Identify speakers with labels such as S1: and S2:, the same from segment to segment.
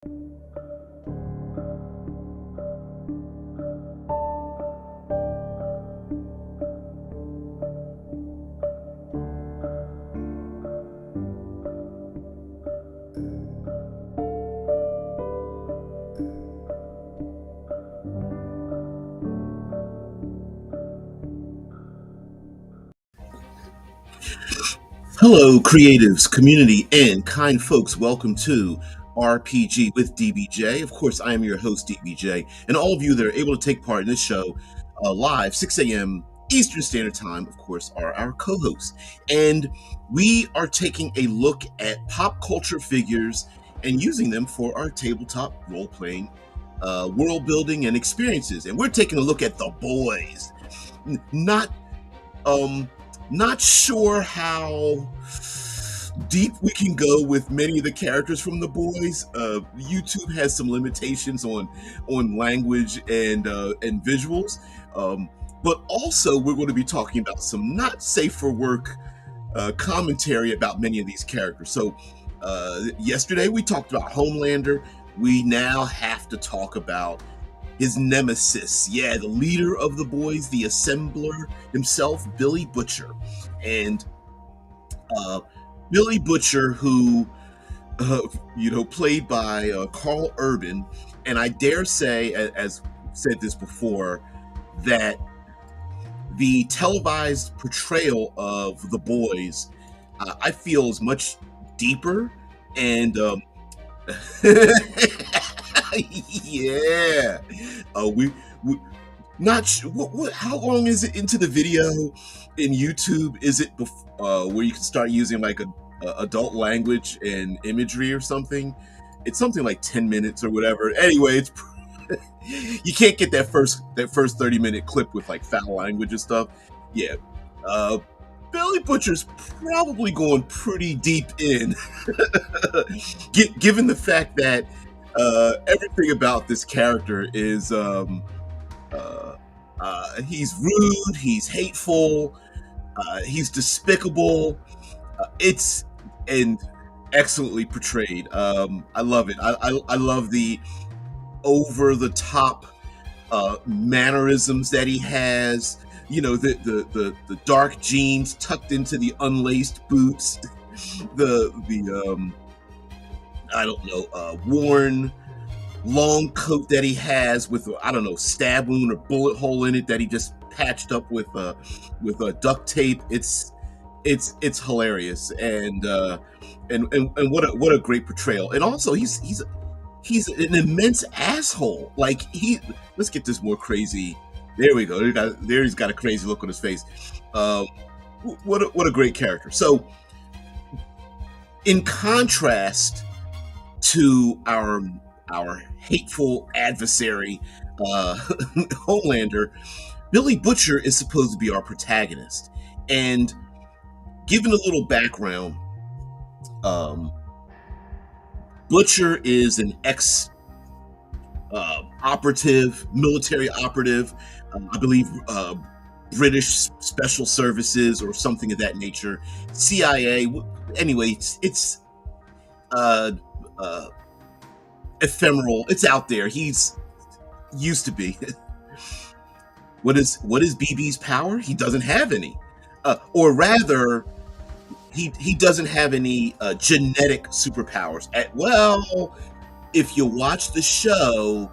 S1: Hello, creatives, community, and kind folks. Welcome to RPG with DBJ. Of course, I am your host, DBJ, and all of you that are able to take part in this show live, 6 a.m. Eastern Standard Time, of course, are our co hosts. And we are taking a look at pop culture figures and using them for our tabletop role playing, world building, and experiences. And we're taking a look at The Boys. Not not sure how deep we can go with many of the characters from The Boys. YouTube has some limitations on language and visuals, but also we're going to be talking about some not safe for work commentary about many of these characters. So yesterday we talked about Homelander. We now have to talk about his nemesis, the leader of the boys, the assembler himself, Billy Butcher. And Billy Butcher, who, played by Carl Urban, and I dare say, as said this before, that the televised portrayal of the boys, I feel, is much deeper and yeah. We not sure what how long is it into the video in YouTube? Is it where you can start using like a adult language and imagery or something? It's something like 10 minutes or whatever. Anyway, it's you can't get that first 30-minute clip with like foul language and stuff. Yeah. Billy Butcher's probably going pretty deep in, given the fact that everything about this character is he's rude, he's hateful, he's despicable. It's and excellently portrayed. I love it. I love the over the top mannerisms that he has. You know, the dark jeans tucked into the unlaced boots, the I don't know, worn long coat that he has with I don't know, stab wound or bullet hole in it that he just patched up with duct tape. It's hilarious and what a great portrayal. And also he's an immense asshole. Like let's get this more crazy. There we go. There he's got a crazy look on his face. What a great character. So in contrast to our hateful adversary, Homelander, Billy Butcher is supposed to be our protagonist. And given a little background, Butcher is an military operative, I believe British Special Services or something of that nature, CIA. Anyway, it's ephemeral. It's out there. He's used to be. What is BB's power? He doesn't have any, or rather, he doesn't have any genetic superpowers. Well, if you watch the show,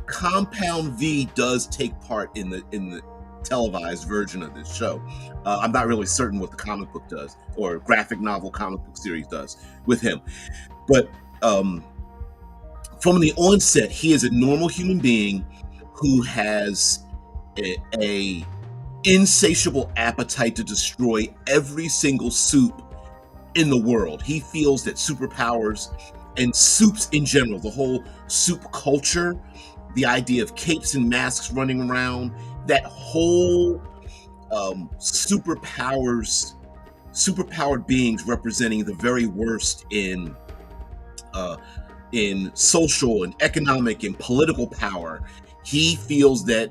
S1: Compound V does take part in the televised version of this show. I'm not really certain what the comic book does or graphic novel comic book series does with him, but from the onset, he is a normal human being who has a insatiable appetite to destroy every single soup in the world. He feels that superpowers and soups in general, the whole soup culture, the idea of capes and masks running around, that whole superpowered beings representing the very worst in social and economic and political power. He feels that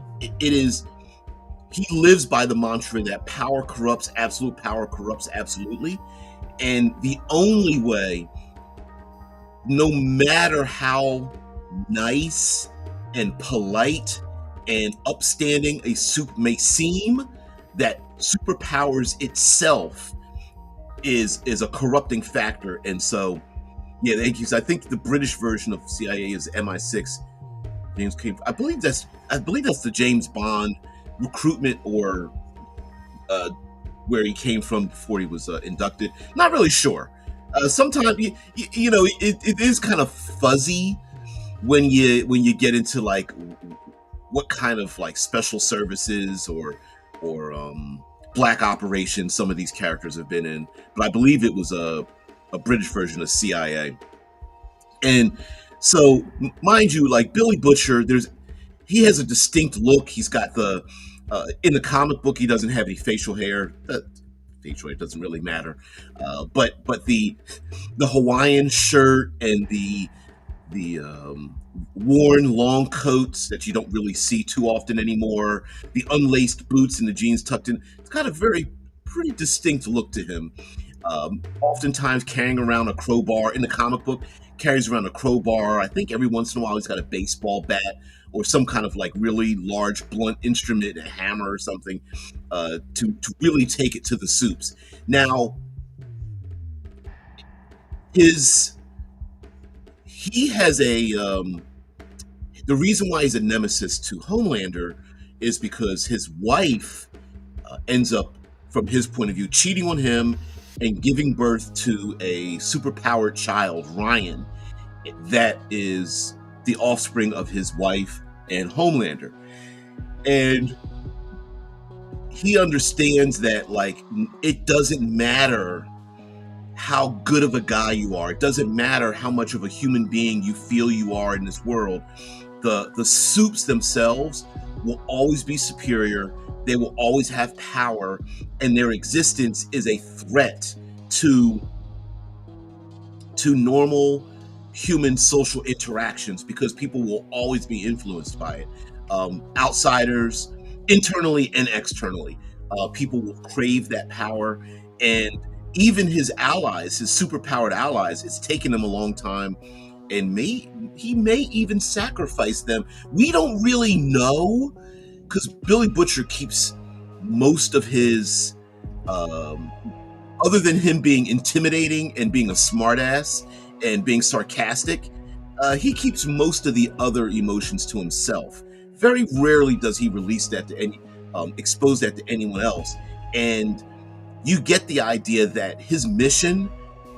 S1: he lives by the mantra that power corrupts, absolute power corrupts absolutely. And the only way no matter how nice and polite and upstanding a Supe may seem, that superpowers itself is a corrupting factor. And so, yeah, thank you. So I think the British version of CIA is MI6. James came. I believe that's the James Bond recruitment, or where he came from before he was inducted. Not really sure. Sometimes it is kind of fuzzy when you get into like what kind of like special services or black operations some of these characters have been in. But I believe it was a British version of CIA. And so, mind you, like Billy Butcher, he has a distinct look. He's got the in the comic book, he doesn't have any facial hair. Facial hair doesn't really matter, but the Hawaiian shirt and the worn long coats that you don't really see too often anymore, the unlaced boots and the jeans tucked in. It's got a pretty distinct look to him. Oftentimes carrying around a crowbar. In the comic book, carries around a crowbar. I think every once in a while he's got a baseball bat or some kind of like really large blunt instrument, a hammer or something, to really take it to the Supes. Now, he has the reason why he's a nemesis to Homelander is because his wife ends up, from his point of view, cheating on him and giving birth to a superpowered child, Ryan, that is the offspring of his wife and Homelander. And he understands that, like, it doesn't matter how good of a guy you are. It doesn't matter how much of a human being you feel you are in this world. The Supes themselves will always be superior. They will always have power, and their existence is a threat to normal human social interactions, because people will always be influenced by it. Outsiders, internally and externally, people will crave that power, and even his allies, his superpowered allies, it's taken him a long time, and he may even sacrifice them. We don't really know, because Billy Butcher keeps most of his, other than him being intimidating and being a smartass and being sarcastic, he keeps most of the other emotions to himself. Very rarely does he release that to expose that to anyone else. And you get the idea that his mission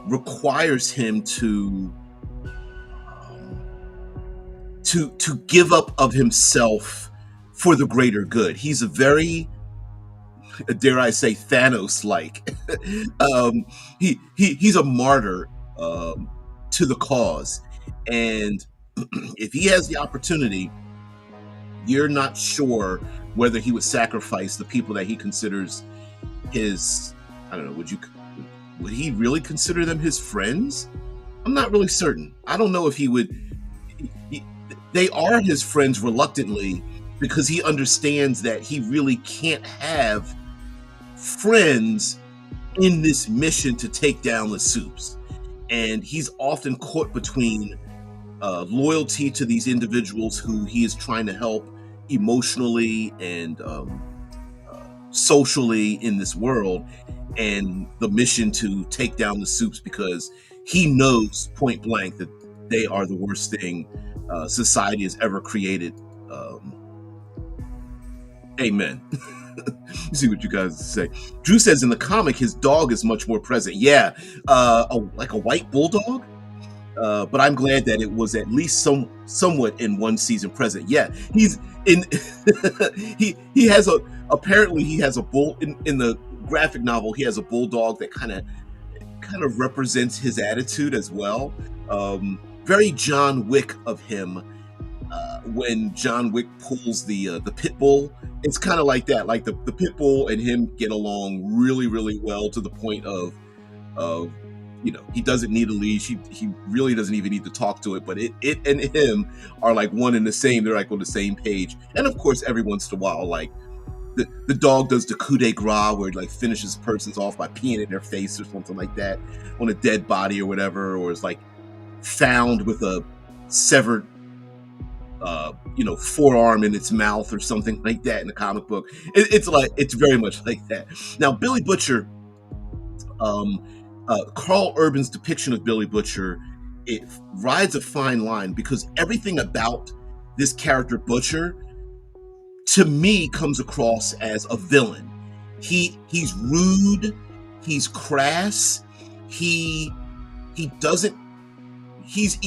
S1: requires him to give up of himself for the greater good. He's a very, dare I say, Thanos-like. He's a martyr to the cause, and if he has the opportunity, you're not sure whether he would sacrifice the people that he considers his, I don't know, would he really consider them his friends? I'm not really certain. I don't know if he would. They are his friends reluctantly, because he understands that he really can't have friends in this mission to take down the Supes. And he's often caught between loyalty to these individuals who he is trying to help emotionally and socially in this world, and the mission to take down the Supes, because he knows point blank that they are the worst thing society has ever created. Amen. You see what you guys say. Drew says in the comic his dog is much more present. Yeah, like a white bulldog. But I'm glad that it was at least somewhat in one season present. Yeah, he's in. he has apparently he has a bull in the graphic novel. He has a bulldog that kind of represents his attitude as well. Very John Wick of him. When John Wick pulls the pit bull, it's kind of like that. Like the pit bull and him get along really, really well, to the point of he doesn't need a leash. He really doesn't even need to talk to it. But it and him are like one and the same. They're like on the same page. And of course, every once in a while, like the dog does the coup de grace, where it like finishes persons off by peeing in their face or something like that on a dead body or whatever, or it's like found with a severed forearm in its mouth or something like that in the comic book. It's very much like that. Now, Billy Butcher, um, Carl Urban's depiction of Billy Butcher, it rides a fine line because everything about this character Butcher, to me, comes across as a villain. He's rude, he's crass, he doesn't he's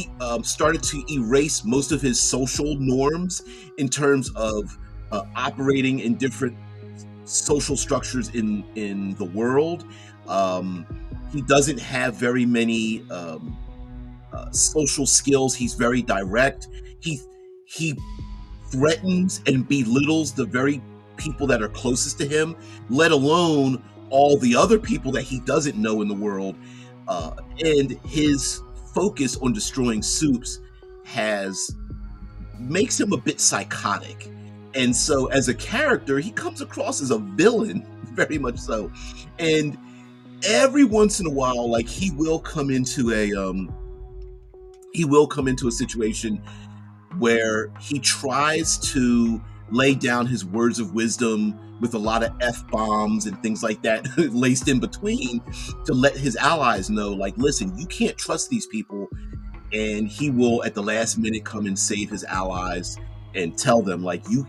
S1: started to erase most of his social norms in terms of operating in different social structures in the world. He doesn't have very many social skills. He's very direct. He threatens and belittles the very people that are closest to him, let alone all the other people that he doesn't know in the world. And his focus on destroying Supes makes him a bit psychotic. And so as a character, he comes across as a villain, very much so. And every once in a while, like he will come into a situation where he tries to lay down his words of wisdom with a lot of F-bombs and things like that laced in between to let his allies know, like, listen, you can't trust these people. And he will, at the last minute, come and save his allies and tell them, like, you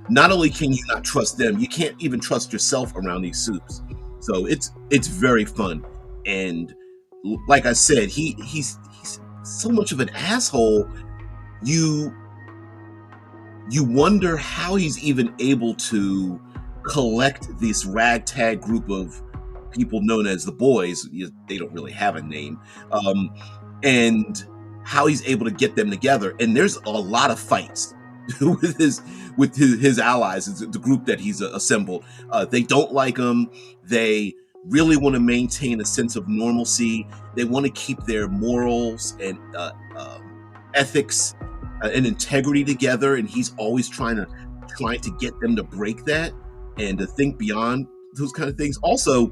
S1: not only can you not trust them, you can't even trust yourself around these Supes. So it's very fun. And like I said, he's so much of an asshole. You wonder how he's even able to collect this ragtag group of people known as the Boys. They don't really have a name, and how he's able to get them together. And there's a lot of fights with his allies, the group that he's assembled. They don't like him. They really want to maintain a sense of normalcy. They want to keep their morals and ethics and integrity together, and he's always trying to get them to break that and to think beyond those kind of things. Also,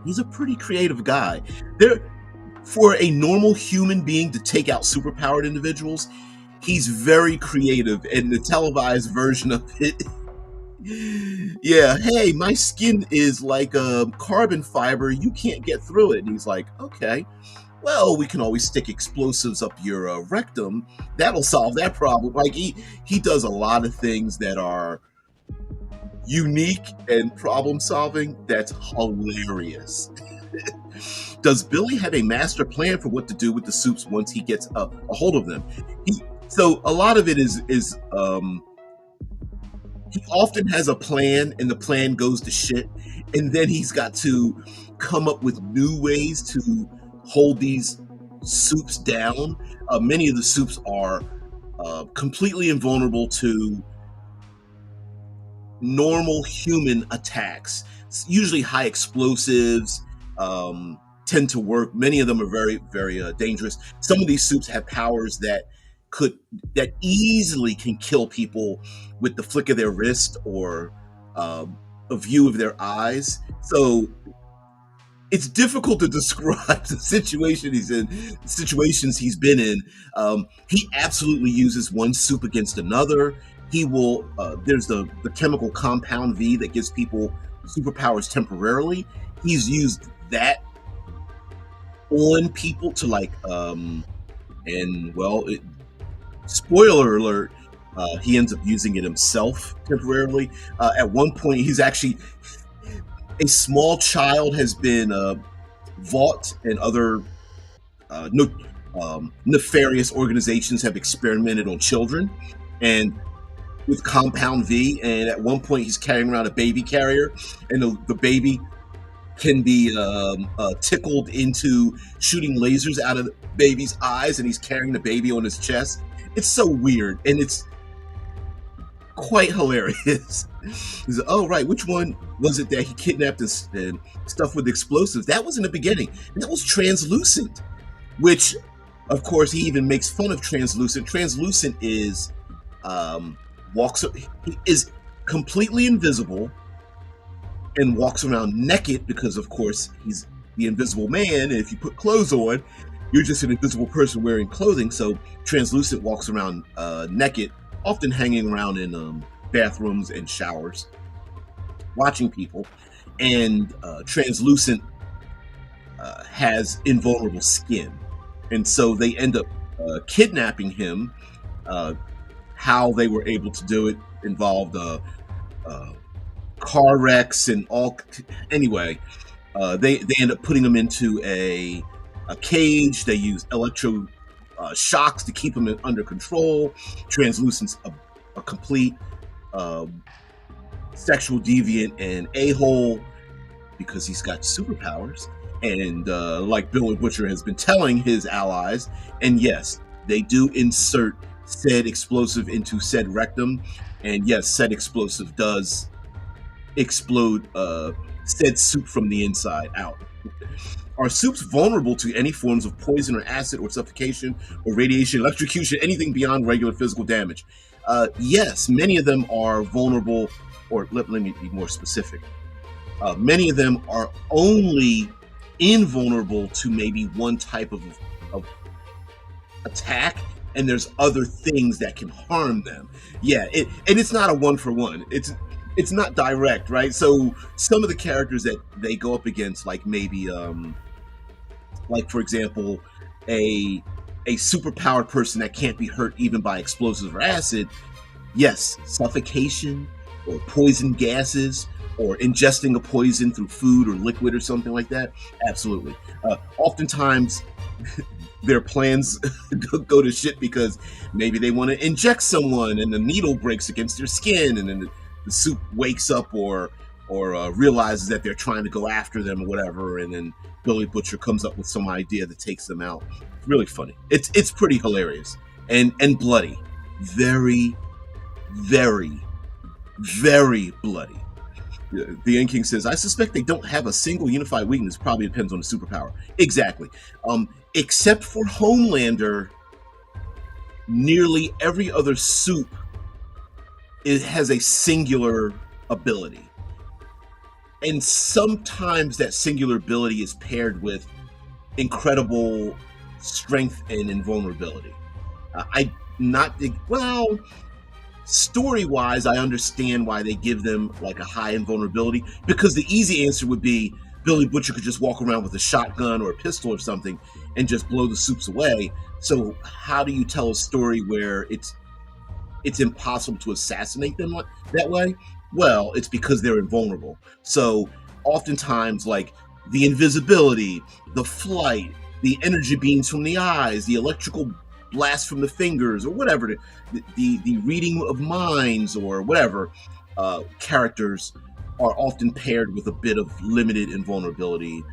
S1: he's a pretty creative guy. For a normal human being to take out superpowered individuals, he's very creative, and the televised version of it, yeah, hey, my skin is like a carbon fiber, you can't get through it. And he's like, okay, well, we can always stick explosives up your rectum. That'll solve that problem. Like he does a lot of things that are unique and problem solving. That's hilarious. Does Billy have a master plan for what to do with the Supes once he gets a hold of them? So a lot of it is he often has a plan, and the plan goes to shit, and then he's got to come up with new ways to hold these Supes down. Many of the Supes are completely invulnerable to normal human attacks. Usually high explosives tend to work. Many of them are very, very dangerous. Some of these Supes have powers that easily can kill people with the flick of their wrist or a view of their eyes. So it's difficult to describe the situation he's in, the situations he's been in. He absolutely uses one Supe against another. He will, there's the chemical compound V that gives people superpowers temporarily. He's used that on people to spoiler alert, he ends up using it himself temporarily. At one point, he's actually, a small child has been Vought and other nefarious organizations have experimented on children and with compound V, and at one point he's carrying around a baby carrier, and the baby can be tickled into shooting lasers out of the baby's eyes, and he's carrying the baby on his chest. It's so weird, and it's quite hilarious. He's like, oh, right, which one was it that he kidnapped and stuff with explosives? That was in the beginning. That was translucent, which, of course, he even makes fun of translucent. Translucent is he is completely invisible and walks around naked because, of course, he's the Invisible Man, and if you put clothes on, You're just an invisible person wearing clothing, so Translucent walks around naked, often hanging around in bathrooms and showers, watching people. And Translucent has invulnerable skin, and so they end up kidnapping him. How they were able to do it involved car wrecks and all. Anyway, they end up putting him into a cage. They use electro shocks to keep him under control. Translucent's a complete sexual deviant and a-hole because he's got superpowers. And like Billy Butcher has been telling his allies, and yes, they do insert said explosive into said rectum, and yes, said explosive does explode said soup from the inside out. Are soups vulnerable to any forms of poison or acid or suffocation or radiation, electrocution, anything beyond regular physical damage? Yes, many of them are vulnerable, or let me be more specific. Many of them are only invulnerable to maybe one type of attack, and there's other things that can harm them. Yeah, and it's not a one for one. It's not direct, right? So some of the characters that they go up against, like maybe like for example, a superpowered person that can't be hurt even by explosives or acid, yes, suffocation or poison gases or ingesting a poison through food or liquid or something like that, absolutely. Oftentimes their plans go to shit because maybe they want to inject someone and the needle breaks against their skin, and then the soup wakes up or realizes that they're trying to go after them or whatever, and then Billy Butcher comes up with some idea that takes them out. It's really funny. It's pretty hilarious and bloody, very, very, very bloody. The Inn King says, I suspect they don't have a single unified weakness. Probably depends on the superpower. Exactly. Except for Homelander, nearly every other soup has a singular ability. And sometimes that singular ability is paired with incredible strength and invulnerability. Story-wise, I understand why they give them like a high invulnerability, because the easy answer would be Billy Butcher could just walk around with a shotgun or a pistol or something and just blow the soups away. So how do you tell a story where it's impossible to assassinate them that way? Well, it's because they're invulnerable. So oftentimes, like the invisibility, the flight, the energy beams from the eyes, the electrical blast from the fingers, or whatever, the reading of minds or whatever, characters are often paired with a bit of limited invulnerability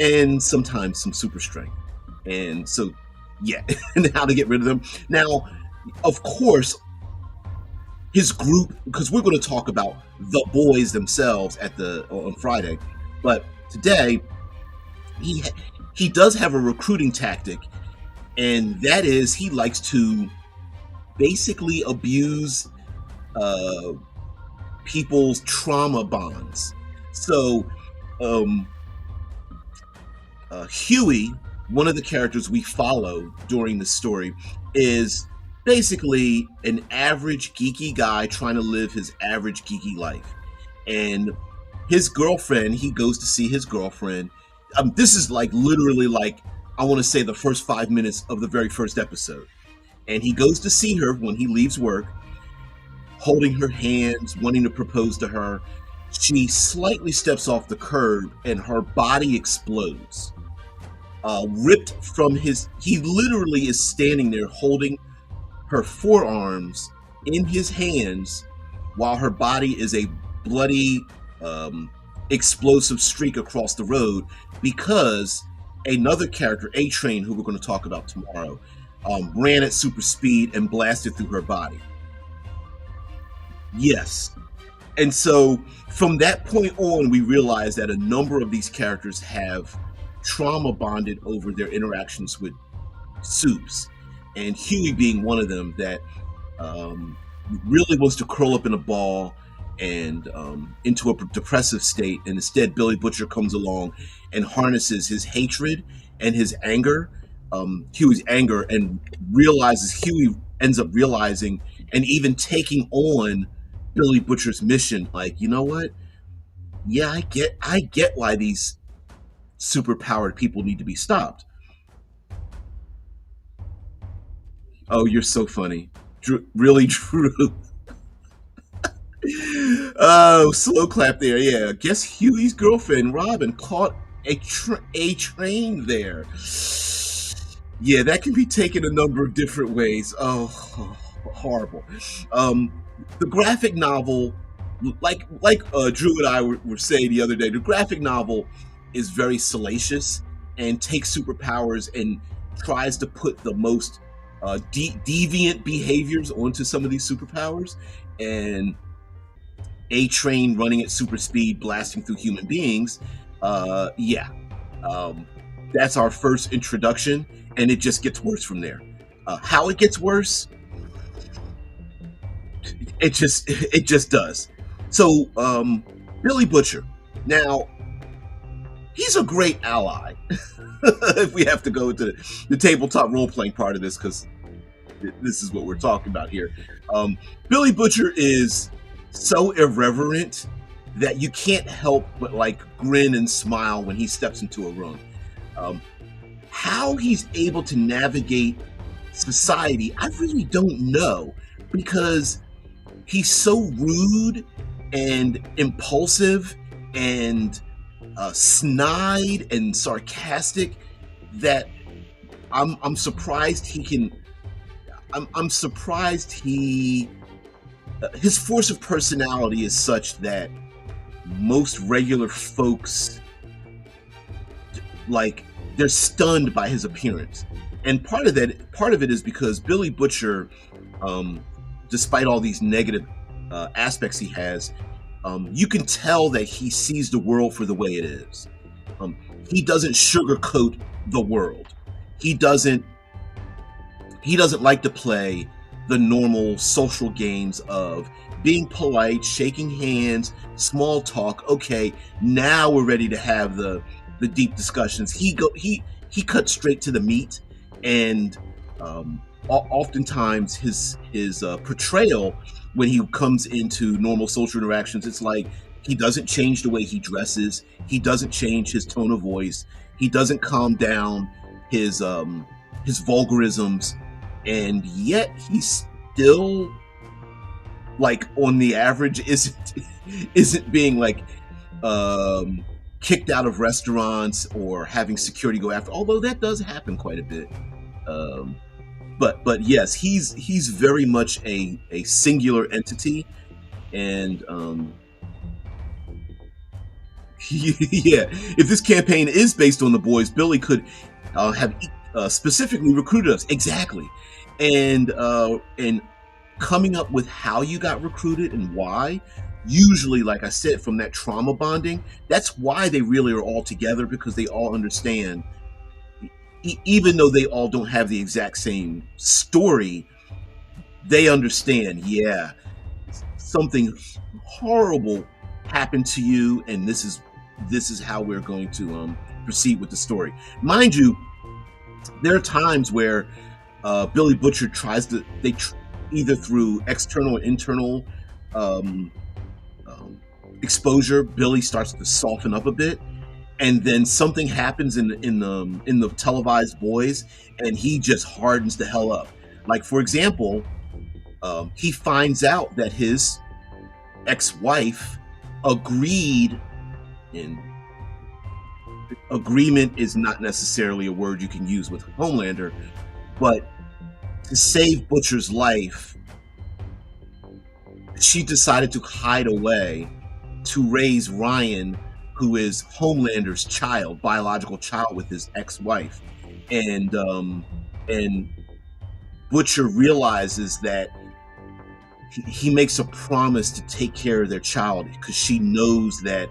S1: and sometimes some super strength. And so, yeah, and how to get rid of them. Now, of course, his group, because we're going to talk about the boys themselves on Friday, but today he does have a recruiting tactic, and that is he likes to basically abuse people's trauma bonds. So Huey, one of the characters we follow during the story, is basically an average geeky guy trying to live his average geeky life. And his girlfriend, he goes to see his girlfriend. This is like literally like, I want to say the first 5 minutes of the very first episode. And he goes to see her when he leaves work, holding her hands, wanting to propose to her. She slightly steps off the curb and her body explodes. Ripped from he literally is standing there holding her forearms in his hands while her body is a bloody explosive streak across the road, because another character, A-Train, who we're going to talk about tomorrow, ran at super speed and blasted through her body. Yes. And so from that point on, we realize that a number of these characters have trauma bonded over their interactions with soups, and Huey being one of them that really wants to curl up in a ball and into a depressive state, and instead Billy Butcher comes along and harnesses his hatred and his anger, Huey's anger, and realizes Huey ends up realizing and even taking on Billy Butcher's mission. Like, you know what? Yeah, I get why these superpowered people need to be stopped. Oh, you're so funny. Drew, really, Drew. Oh, slow clap there. Yeah, guess Huey's girlfriend Robin caught a train there. Yeah, that can be taken a number of different ways. Oh, horrible. Um, the graphic novel, like Drew and I were saying the other day, the graphic novel is very salacious and takes superpowers and tries to put the most deviant behaviors onto some of these superpowers. And a train running at super speed, blasting through human beings. Yeah, um, that's our first introduction, and it just gets worse from there. How it gets worse, it just does. So, Billy Butcher. Now, he's a great ally. If we have to go to the tabletop role playing part of this, because this is what we're talking about here. Billy Butcher is so irreverent that you can't help but like grin and smile when he steps into a room. Um, how he's able to navigate society, I really don't know, because he's so rude and impulsive and snide and sarcastic that I'm surprised he can. I'm surprised his force of personality is such that most regular folks, like, they're stunned by his appearance. And part of it is because Billy Butcher, despite all these negative aspects he has, you can tell that he sees the world for the way it is. He doesn't sugarcoat the world. He doesn't like to play the normal social games of being polite, shaking hands, small talk. Okay, now we're ready to have the deep discussions. He cuts straight to the meat, and oftentimes his portrayal when he comes into normal social interactions, it's like he doesn't change the way he dresses, he doesn't change his tone of voice, he doesn't calm down his vulgarisms, and yet he's still, like, on the average isn't being like kicked out of restaurants or having security go after, although that does happen quite a bit. But yes, he's very much a singular entity, and yeah, if this campaign is based on the boys, Billy could have specifically recruited us exactly, and coming up with how you got recruited and why. Usually, like I said, from that trauma bonding, that's why they really are all together, because they all understand, even though they all don't have the exact same story, they understand, yeah, something horrible happened to you, and this is how we're going to proceed with the story. Mind you, there are times where Billy Butcher tries to, either through external or internal exposure, Billy starts to soften up a bit, and then something happens in the televised boys, and he just hardens the hell up. Like, for example, he finds out that his ex-wife agreed, and agreement is not necessarily a word you can use with Homelander, but to save Butcher's life, she decided to hide away to raise Ryan, who is Homelander's child, biological child, with his ex-wife. And Butcher realizes that he makes a promise to take care of their child, because she knows that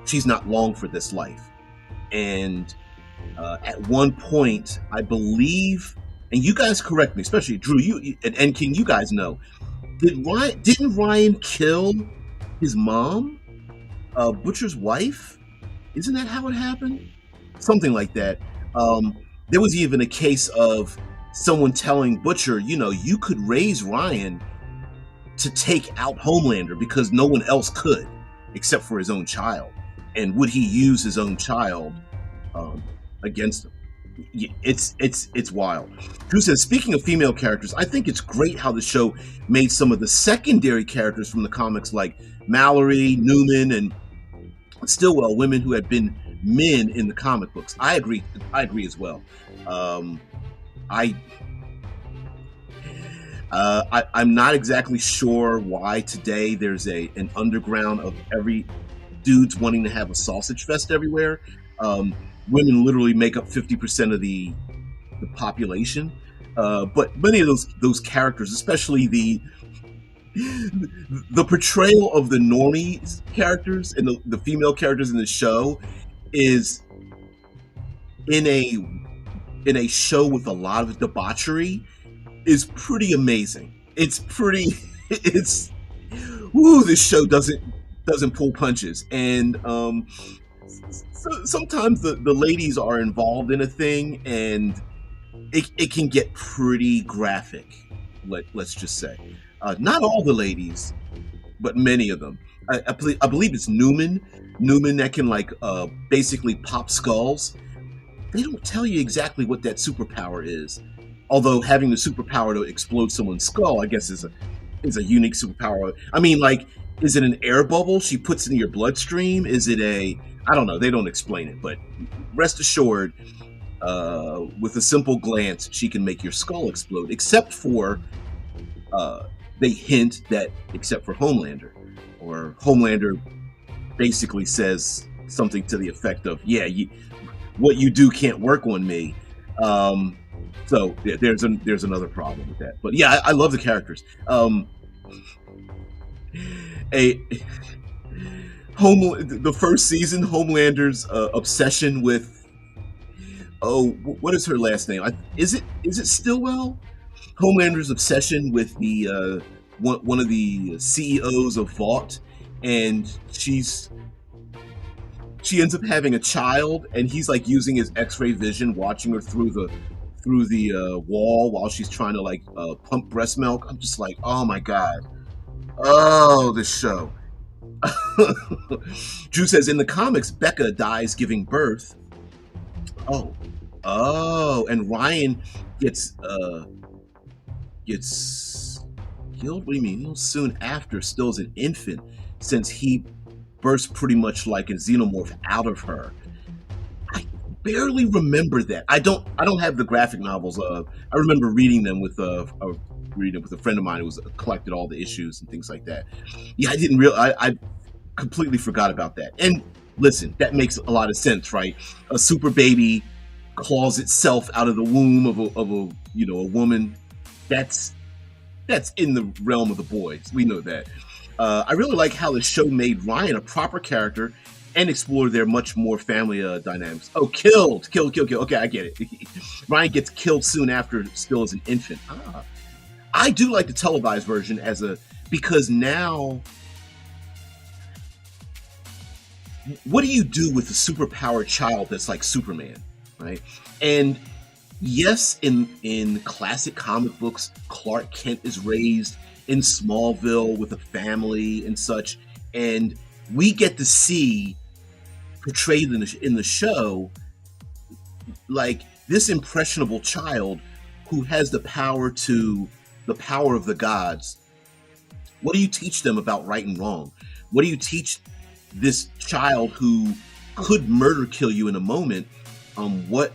S1: she's not long for this life. And at one point, I believe, and you guys correct me, especially Drew, you and King, you guys know, didn't Ryan kill his mom, Butcher's wife? Isn't that how it happened? Something like that. There was even a case of someone telling Butcher, you could raise Ryan to take out Homelander because no one else could except for his own child. And would he use his own child against him? It's wild. Drew says, speaking of female characters, I think it's great how the show made some of the secondary characters from the comics like Mallory, Newman, and Stillwell women who had been men in the comic books. I agree as well. I I'm not exactly sure why today there's an underground of every dudes wanting to have a sausage fest everywhere. Women literally make up 50% of the population, but many of those characters, especially the portrayal of the normie characters and the female characters in the show, is in a show with a lot of debauchery, is pretty amazing. It's this show doesn't pull punches, and so sometimes the ladies are involved in a thing, and it can get pretty graphic. Let's just say, not all the ladies, but many of them. I believe it's Newman that can basically pop skulls. They don't tell you exactly what that superpower is. Although having the superpower to explode someone's skull, I guess, is a unique superpower. I mean, is it an air bubble she puts in your bloodstream? Is it I don't know. They don't explain it, but rest assured, with a simple glance, she can make your skull explode. Except for, they hint that except for Homelander, or Homelander basically says something to the effect of, "Yeah, what you do can't work on me." So yeah, there's another problem with that. But yeah, I love the characters. The first season, Homelander's obsession with, what is her last name? Is it Stillwell? Homelander's obsession with the one of the CEOs of Vought, and she ends up having a child, and he's using his X-ray vision, watching her through the wall while she's trying to pump breast milk. I'm just like, oh my god, this show. Drew says, in the comics, Becca dies giving birth. And Ryan gets killed. What do you mean? Soon after, still as an infant, since he burst pretty much like a xenomorph out of her. I barely remember that. I don't have the graphic novels. I remember reading them with a friend of mine who collected all the issues and things like that. Yeah, I completely forgot about that. And listen, that makes a lot of sense, right? A super baby claws itself out of the womb of a woman. That's in the realm of the boys. We know that. I really like how the show made Ryan a proper character and explored their much more family dynamics. Oh, killed. Okay, I get it. Ryan gets killed soon after, still as an infant. I do like the televised version because now, what do you do with a superpowered child that's like Superman, right? And yes, in classic comic books, Clark Kent is raised in Smallville with a family and such, and we get to see portrayed in the show this impressionable child who has the power of the gods. What do you teach them about right and wrong? What do you teach this child who could kill you in a moment? What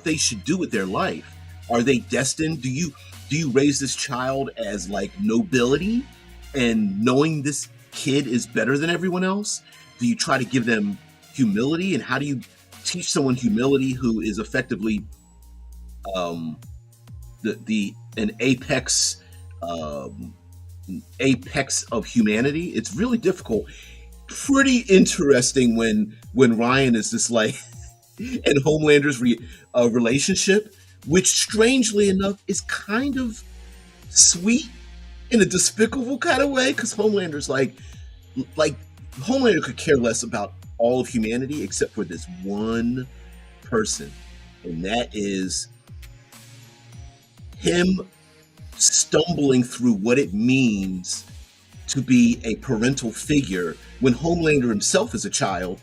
S1: they should do with their life? Are they destined? Do you raise this child as nobility and knowing this kid is better than everyone else? Do you try to give them humility? And how do you teach someone humility who is effectively an apex of humanity? It's really difficult. Pretty interesting when Ryan is just and Homelander's relationship, which strangely enough is kind of sweet in a despicable kind of way, because Homelander's Homelander could care less about all of humanity except for this one person. and that is him stumbling through what it means to be a parental figure when Homelander himself is a child,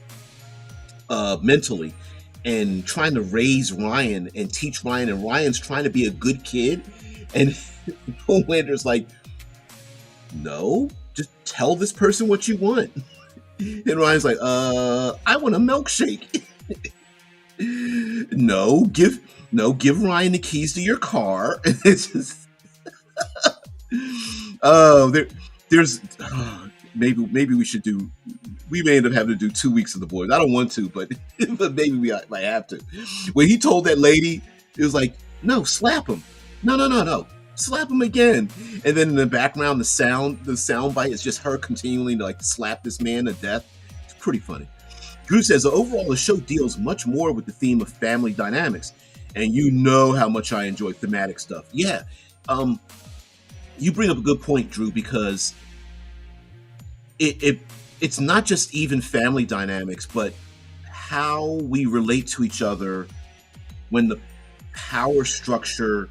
S1: mentally, and trying to raise Ryan and teach Ryan, and Ryan's trying to be a good kid, and Homelander's like, no, just tell this person what you want. And Ryan's like, I want a milkshake. Give Ryan the keys to your car. It's just, oh, there's maybe we should do. We may end up having to do 2 weeks of The Boys. I don't want to, but maybe we might have to. When he told that lady, it was like, no, slap him. No, slap him again. And then in the background, the sound bite is just her continually to like slap this man to death. It's pretty funny. Drew says, overall, the show deals much more with the theme of family dynamics. And you know how much I enjoy thematic stuff. Yeah. You bring up a good point, Drew, because it's not just even family dynamics, but how we relate to each other when the power structure,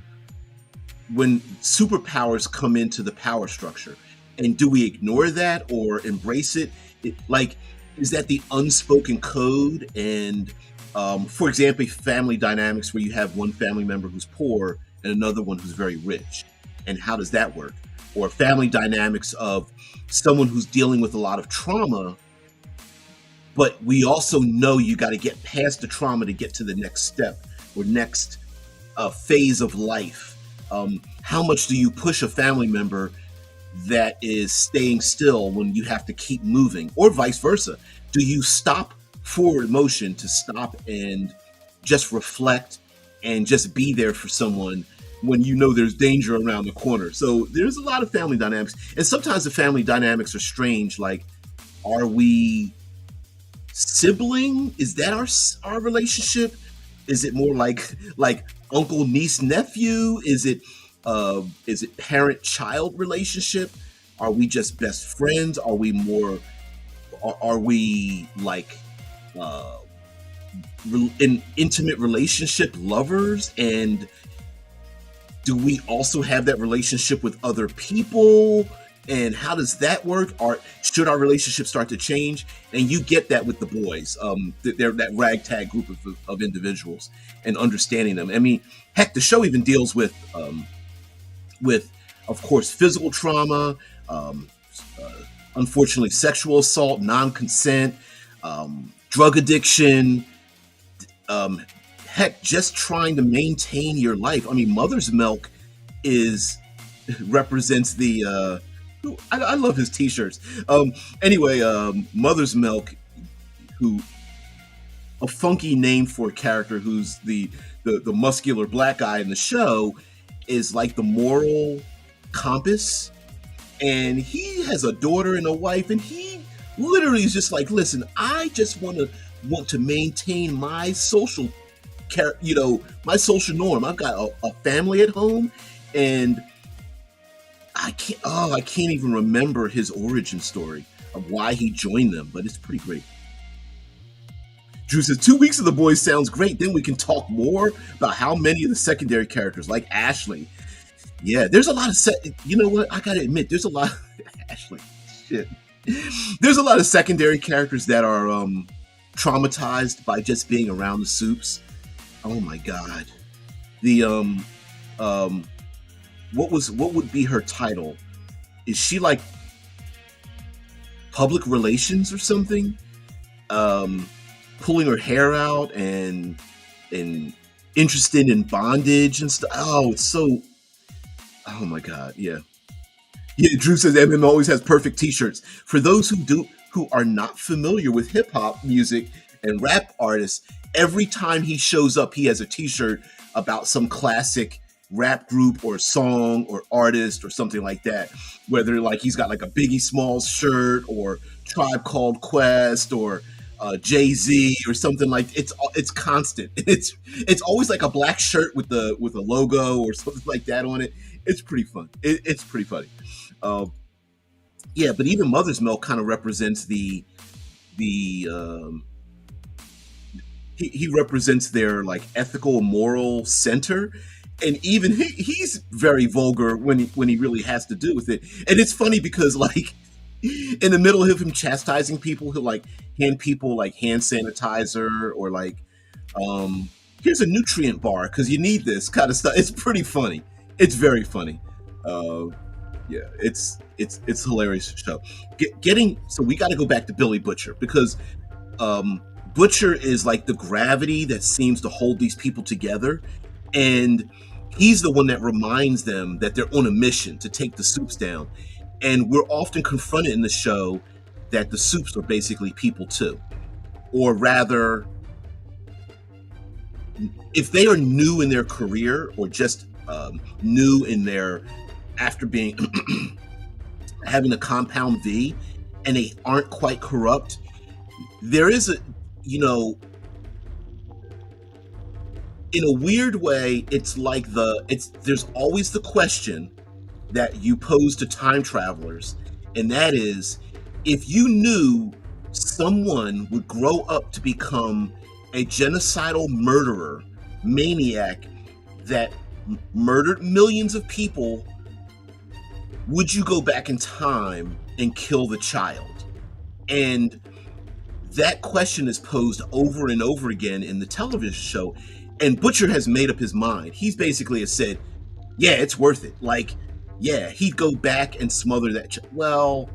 S1: when superpowers come into the power structure. And do we ignore that or embrace it? Is that the unspoken code? And for example, family dynamics where you have one family member who's poor and another one who's very rich. And how does that work? Or family dynamics of someone who's dealing with a lot of trauma, but we also know you got to get past the trauma to get to the next step or next phase of life. How much do you push a family member that is staying still when you have to keep moving, or vice versa? Do you stop forward motion to stop and just reflect and just be there for someone when you know there's danger around the corner? So there's a lot of family dynamics, and sometimes the family dynamics are strange. Like, are we sibling? Is that our relationship? Is it more like uncle, niece, nephew? Is it parent child relationship? Are we just best friends? Are we more? Are we like in intimate relationship lovers? And do we also have that relationship with other people? And how does that work? Or should our relationship start to change? And you get that with the boys. They're that ragtag group of individuals, and understanding them. I mean, heck, the show even deals with, of course, physical trauma, unfortunately, sexual assault, non-consent, drug addiction. Heck, just trying to maintain your life. I mean, Mother's Milk represents the. I love his T-shirts. Anyway, Mother's Milk, who a funky name for a character who's the muscular black guy in the show, is like the moral compass, and he has a daughter and a wife, and he literally is just like, listen, I just want to maintain my social my social norm. I've got a family at home, and I can't even remember his origin story of why he joined them, but it's pretty great. Drew says 2 weeks of The Boys sounds great. Then we can talk more about how many of the secondary characters, like Ashley. Yeah, there's a lot of you know what? I gotta admit, there's a lot of Ashley. Shit. There's a lot of secondary characters that are traumatized by just being around the Supes. Oh my god. The what would be her title? Is she like public relations or something? Pulling her hair out and interested in bondage and stuff. Oh, it's so. Oh my god, yeah. Yeah, Drew says MM always has perfect T-shirts. For those who are not familiar with hip hop music and rap artists, every time he shows up, he has a T-shirt about some classic rap group or song or artist or something like that. Whether like he's got like a Biggie Smalls shirt or Tribe Called Quest or Jay-Z or something like it's constant. It's always like a black shirt with a logo or something like that on it. It's pretty fun. It's pretty funny. Yeah, but even Mother's Milk kind of represents the he represents their like ethical moral center, and even he's very vulgar when he really has to do with it. And it's funny because like in the middle of him chastising people, he'll like hand people like hand sanitizer or like um here's a nutrient bar because you need this kind of stuff. It's pretty funny. It's very funny. uh yeah, it's hilarious show. Getting so we got to go back to Billy Butcher because um, Butcher is like the gravity that seems to hold these people together, and he's the one that reminds them that they're on a mission to take the Supes down. And we're often confronted in the show that the Supes are basically people too, or rather, if they are new in their career or just new in their after being having a compound V, and they aren't quite corrupt, there is a you know in a weird way, it's like there's always the question that you pose to time travelers, and that is, if you knew someone would grow up to become a genocidal murderer, maniac that murdered millions of people, would you go back in time and kill the child? And that question is posed over and over again in the television show, and Butcher has made up his mind. He's basically has said, yeah, it's worth it. Like, yeah, he'd go back and smother that well,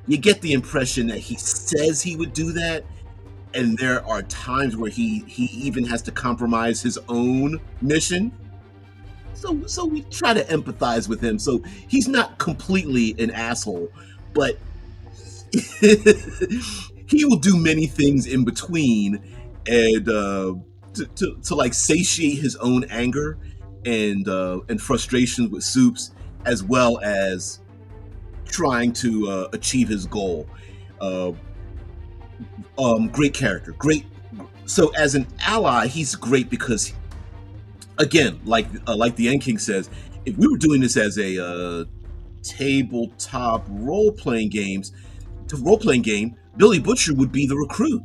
S1: you get the impression that he says he would do that, and there are times where he even has to compromise his own mission. So we try to empathize with him. So he's not completely an asshole, but he will do many things in between, and to like satiate his own anger and frustrations with Supes, as well as trying to achieve his goal. Uh, Great character, great. So as an ally, he's great because, again, like the End King says, if we were doing this as a tabletop role-playing game, Billy Butcher would be the recruit.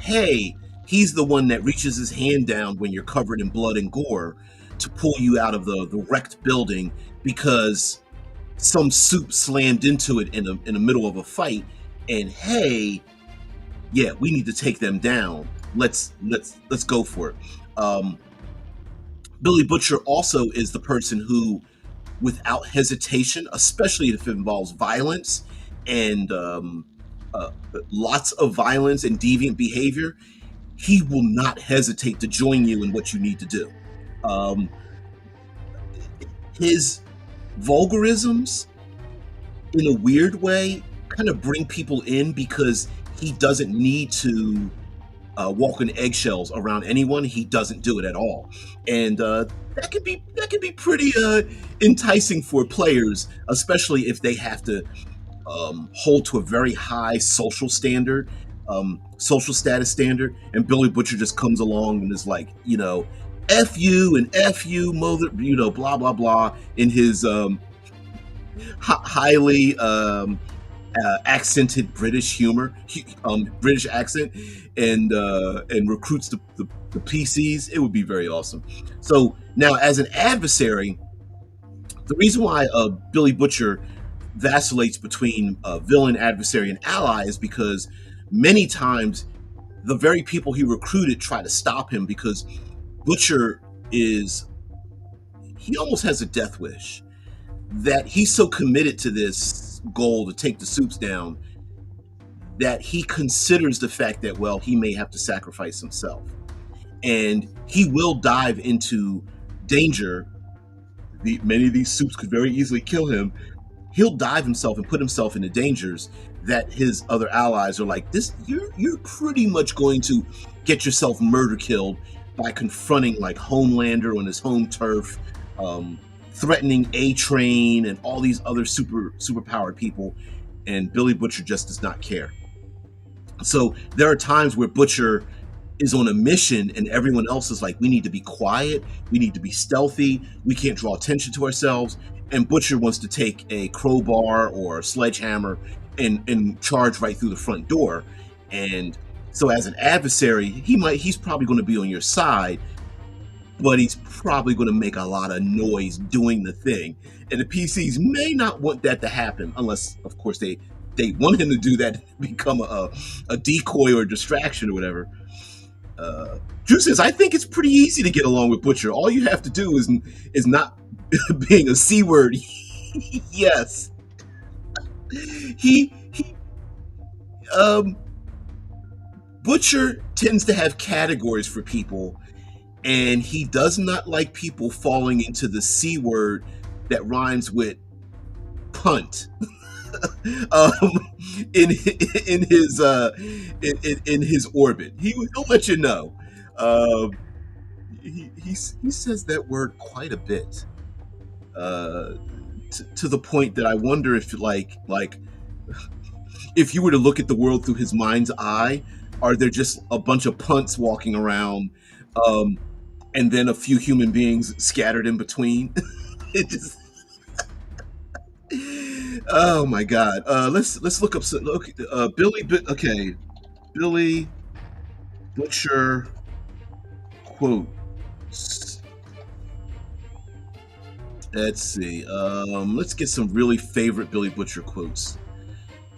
S1: Hey, he's the one that reaches his hand down when you're covered in blood and gore to pull you out of the wrecked building because some Supe slammed into it in the middle of a fight. And hey, yeah, we need to take them down. Let's go for it. Billy Butcher also is the person who, without hesitation, especially if it involves violence and lots of violence and deviant behavior, he will not hesitate to join you in what you need to do. His vulgarisms, in a weird way, kind of bring people in because he doesn't need to walk on eggshells around anyone. He doesn't do it at all, and that can be pretty enticing for players, especially if they have to hold to a very high social standard, social status standard, and Billy Butcher just comes along and is like, F you and F you, mother, blah, blah, blah, in his highly accented British humor, British accent, and recruits the PCs. It would be very awesome. So now, as an adversary, the reason why Billy Butcher vacillates between villain, adversary, and ally is because many times the very people he recruited try to stop him, because Butcher he almost has a death wish, that he's so committed to this goal to take the Supes down that he considers the fact that, well, he may have to sacrifice himself, and he will dive into danger. Many of these Supes could very easily kill him. He'll dive himself and put himself into dangers that his other allies are like, this, you're pretty much going to get yourself murder killed by confronting like Homelander on his home turf, threatening A-Train and all these other super powered people, and Billy Butcher just does not care. So there are times where Butcher is on a mission and everyone else is like, we need to be quiet, we need to be stealthy, we can't draw attention to ourselves, and Butcher wants to take a crowbar or a sledgehammer and charge right through the front door. And So as an adversary, he's probably going to be on your side, but he's probably going to make a lot of noise doing the thing. And the PCs may not want that to happen, unless, of course, they want him to do that, to become a decoy or a distraction or whatever. Drew says, I think it's pretty easy to get along with Butcher. All you have to do is not being a C word. Yes. He Butcher tends to have categories for people, and he does not like people falling into the C word that rhymes with punt. um, in his in his orbit, he'll let you know. He says that word quite a bit, to the point that I wonder if like if you were to look at the world through his mind's eye, are there just a bunch of punts walking around, and then a few human beings scattered in between? It just oh my god. Let's look up Billy Butcher quotes. Let's see. Let's get some really favorite Billy Butcher quotes.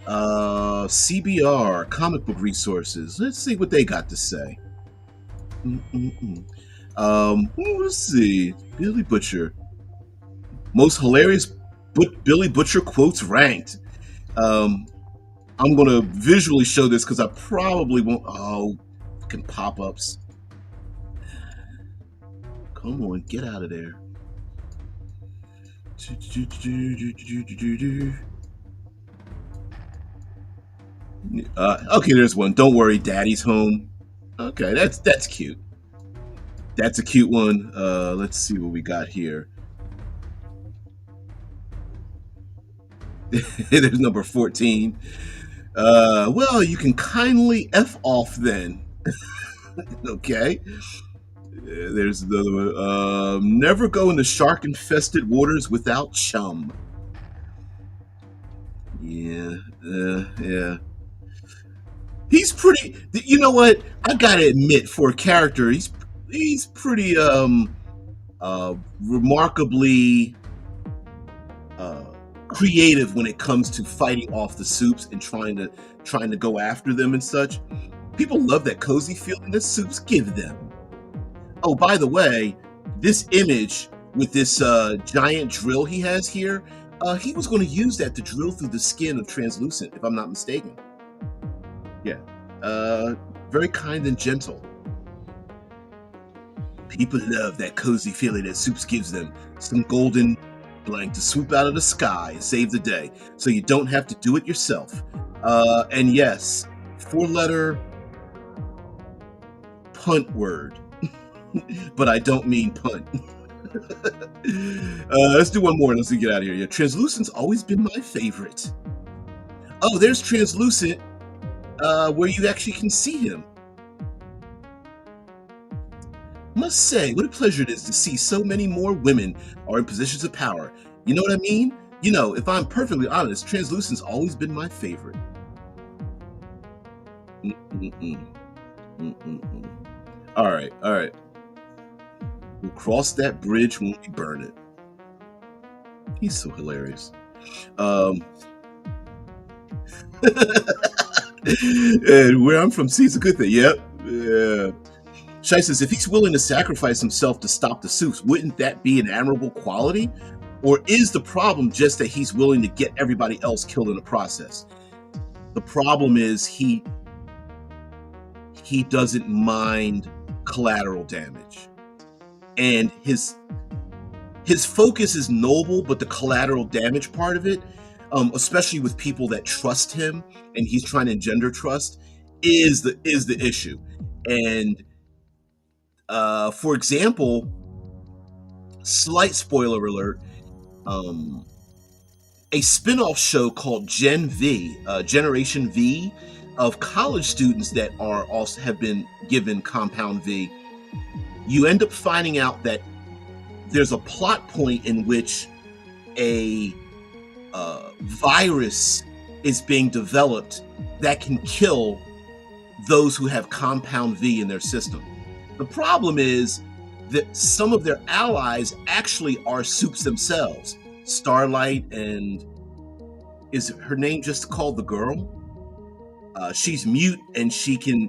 S1: CBR, comic book resources. Let's see what they got to say. Let's see. Billy Butcher. Most hilarious Billy Butcher quotes ranked. I'm gonna visually show this because I probably won't. Oh, fucking pop-ups. Come on, get out of there. Okay, there's one. Don't worry, Daddy's home. Okay, that's cute. That's a cute one. Let's see what we got here. There's number 14. Well, you can kindly F off then. Okay. There's another one. Never go into shark-infested waters without chum. Yeah. He's pretty. You know what? I gotta admit, for a character, he's pretty remarkably creative when it comes to fighting off the Supes and trying to go after them and such. People love that cozy feeling that Supes give them. Oh, by the way, this image with this giant drill he has here, he was going to use that to drill through the skin of Translucent, if I'm not mistaken. Yeah, very kind and gentle. People love that cozy feeling that Supes gives them. Some golden blank to swoop out of the sky and save the day, so you don't have to do it yourself. And yes, 4-letter punt word, but I don't mean punt. Let's do one more. Let's get out of here. Yeah, Translucent's always been my favorite. Oh, there's Translucent, where you actually can see him. Must say, what a pleasure it is to see so many more women are in positions of power. You know what I mean? You know, if I'm perfectly honest, Translucent's always been my favorite. All right. We'll cross that bridge when we burn it. He's so hilarious. And where I'm from, see, it's a good thing. Yep. Yeah. Shai says, if he's willing to sacrifice himself to stop the Supes, wouldn't that be an admirable quality? Or is the problem just that he's willing to get everybody else killed in the process? The problem is he doesn't mind collateral damage. And his focus is noble, but the collateral damage part of it, especially with people that trust him and he's trying to engender trust, is the issue. And for example, slight spoiler alert, a spin-off show called Generation V, of college students that are also have been given Compound V. You end up finding out that there's a plot point in which a virus is being developed that can kill those who have compound V in their system. The problem is that some of their allies actually are Supes themselves. Starlight, and is her name just called the girl? She's mute and she can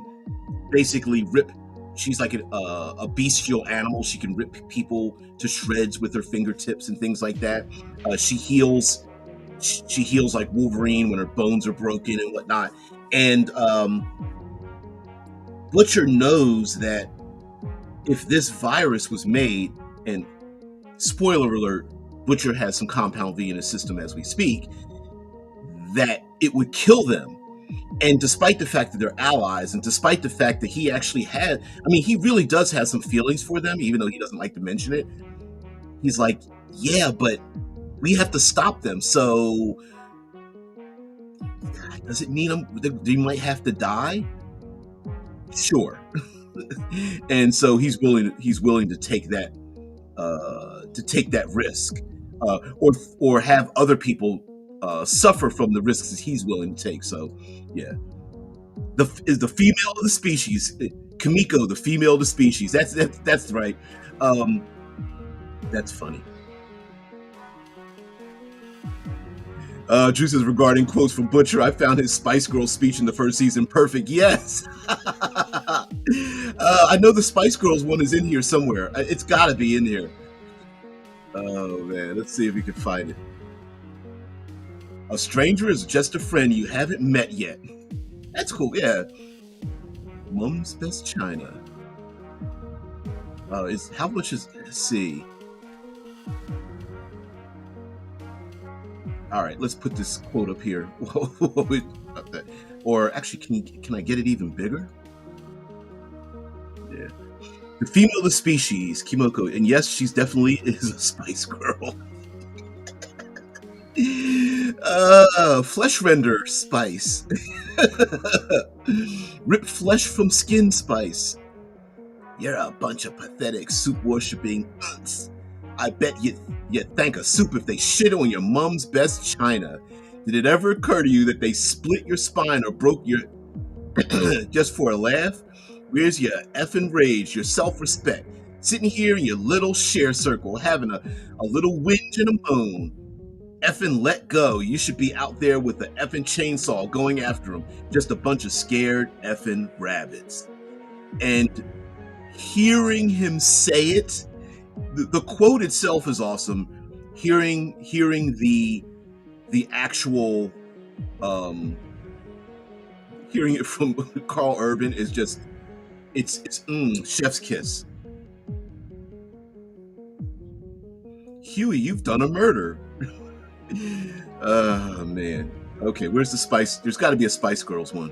S1: basically rip. She's like a bestial animal. She can rip people to shreds with her fingertips and things like that. She heals. She heals like Wolverine when her bones are broken and whatnot. And Butcher knows that if this virus was made, and spoiler alert, Butcher has some compound V in his system as we speak, that it would kill them. And despite the fact that they're allies, and despite the fact that he actually had, I mean, he really does have some feelings for them, even though he doesn't like to mention it. He's like, yeah, but we have to stop them. So does it mean they might have to die? Sure. And so he's willing to take that risk, or have other people suffer from the risks that he's willing to take. So yeah, is the female of the species, Kimiko, the female of the species. That's right. That's funny. Drew says, regarding quotes from Butcher, I found his Spice Girl speech in the first season perfect. Yes. I know the Spice Girls one is in here somewhere. It's got to be in here. Oh, man. Let's see if we can find it. A stranger is just a friend you haven't met yet. That's cool, yeah. Mom's best china. How much is... Let's see. All right, let's put this quote up here. Or actually, can I get it even bigger? Yeah. The female of the species, Kimiko, and yes, she's definitely is a Spice Girl. Flesh render spice. Rip flesh from skin spice. You're a bunch of pathetic soup worshipping unts. I bet you thank a soup if they shit on your mom's best china. Did it ever occur to you that they split your spine or broke your just for a laugh? Where's your effing rage, your self-respect? Sitting here in your little share circle, having a little whinge and a moan. Effing let go. You should be out there with the effing chainsaw going after them. Just a bunch of scared effing rabbits. And hearing him say it, the quote itself is awesome. Hearing the actual hearing it from Carl Urban is just it's chef's kiss. Huey, you've done a murder. Oh man. Okay, where's the Spice? There's got to be a Spice Girls one.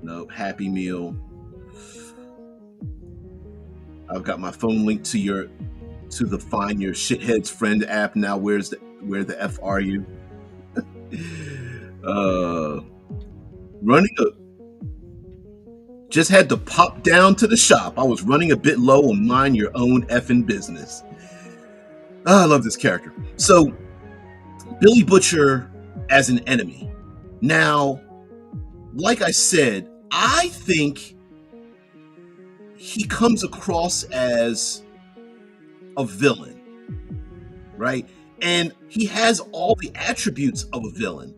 S1: No, Happy Meal. I've got my phone linked to the Find Your Shitheads Friend app now. Where the F are you? Just had to pop down to the shop. I was running a bit low on mind your own effing business. I love this character. So, Billy Butcher as an enemy. Now, like I said, I think he comes across as a villain, right? And he has all the attributes of a villain.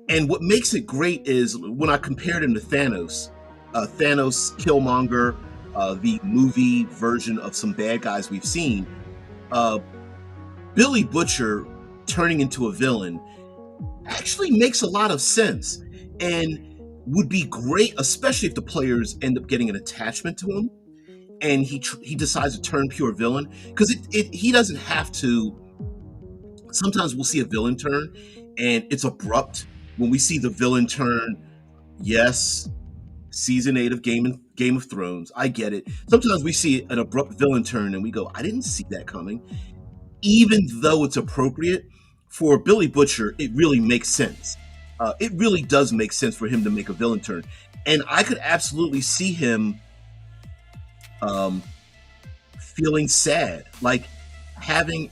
S1: And what makes it great is when I compared him to Thanos, Killmonger, the movie version of some bad guys we've seen, Billy Butcher turning into a villain actually makes a lot of sense and would be great, especially if the players end up getting an attachment to him and he decides to turn pure villain, because he doesn't have to. Sometimes we'll see a villain turn and it's abrupt. When we see the villain turn, yes, season 8 of Game of Thrones, I get it. Sometimes we see an abrupt villain turn and we go, I didn't see that coming. Even though it's appropriate, for Billy Butcher, it really makes sense. It really does make sense for him to make a villain turn. And I could absolutely see him feeling sad, like having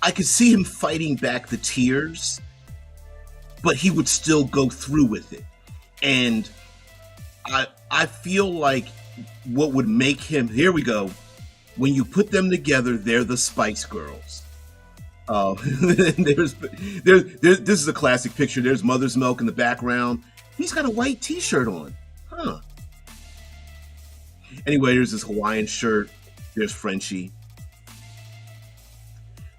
S1: I could see him fighting back the tears, but he would still go through with it. And I feel like what would make him, here we go, when you put them together, they're the Spice Girls. This is a classic picture. There's Mother's Milk in the background. He's got a white t-shirt on. Huh. Anyway, there's this Hawaiian shirt. There's Frenchie.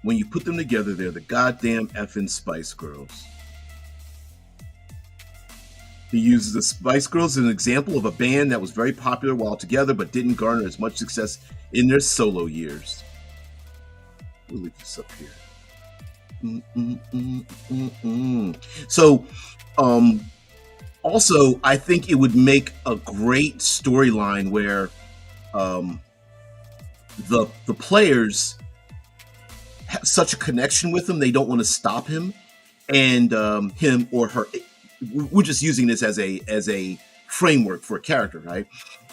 S1: When you put them together, they're the goddamn effing Spice Girls. He uses the Spice Girls as an example of a band that was very popular while together but didn't garner as much success in their solo years. We'll leave this up here. So, also, I think it would make a great storyline where the players have such a connection with him, they don't want to stop him, and him or her. We're just using this as a framework for a character, right?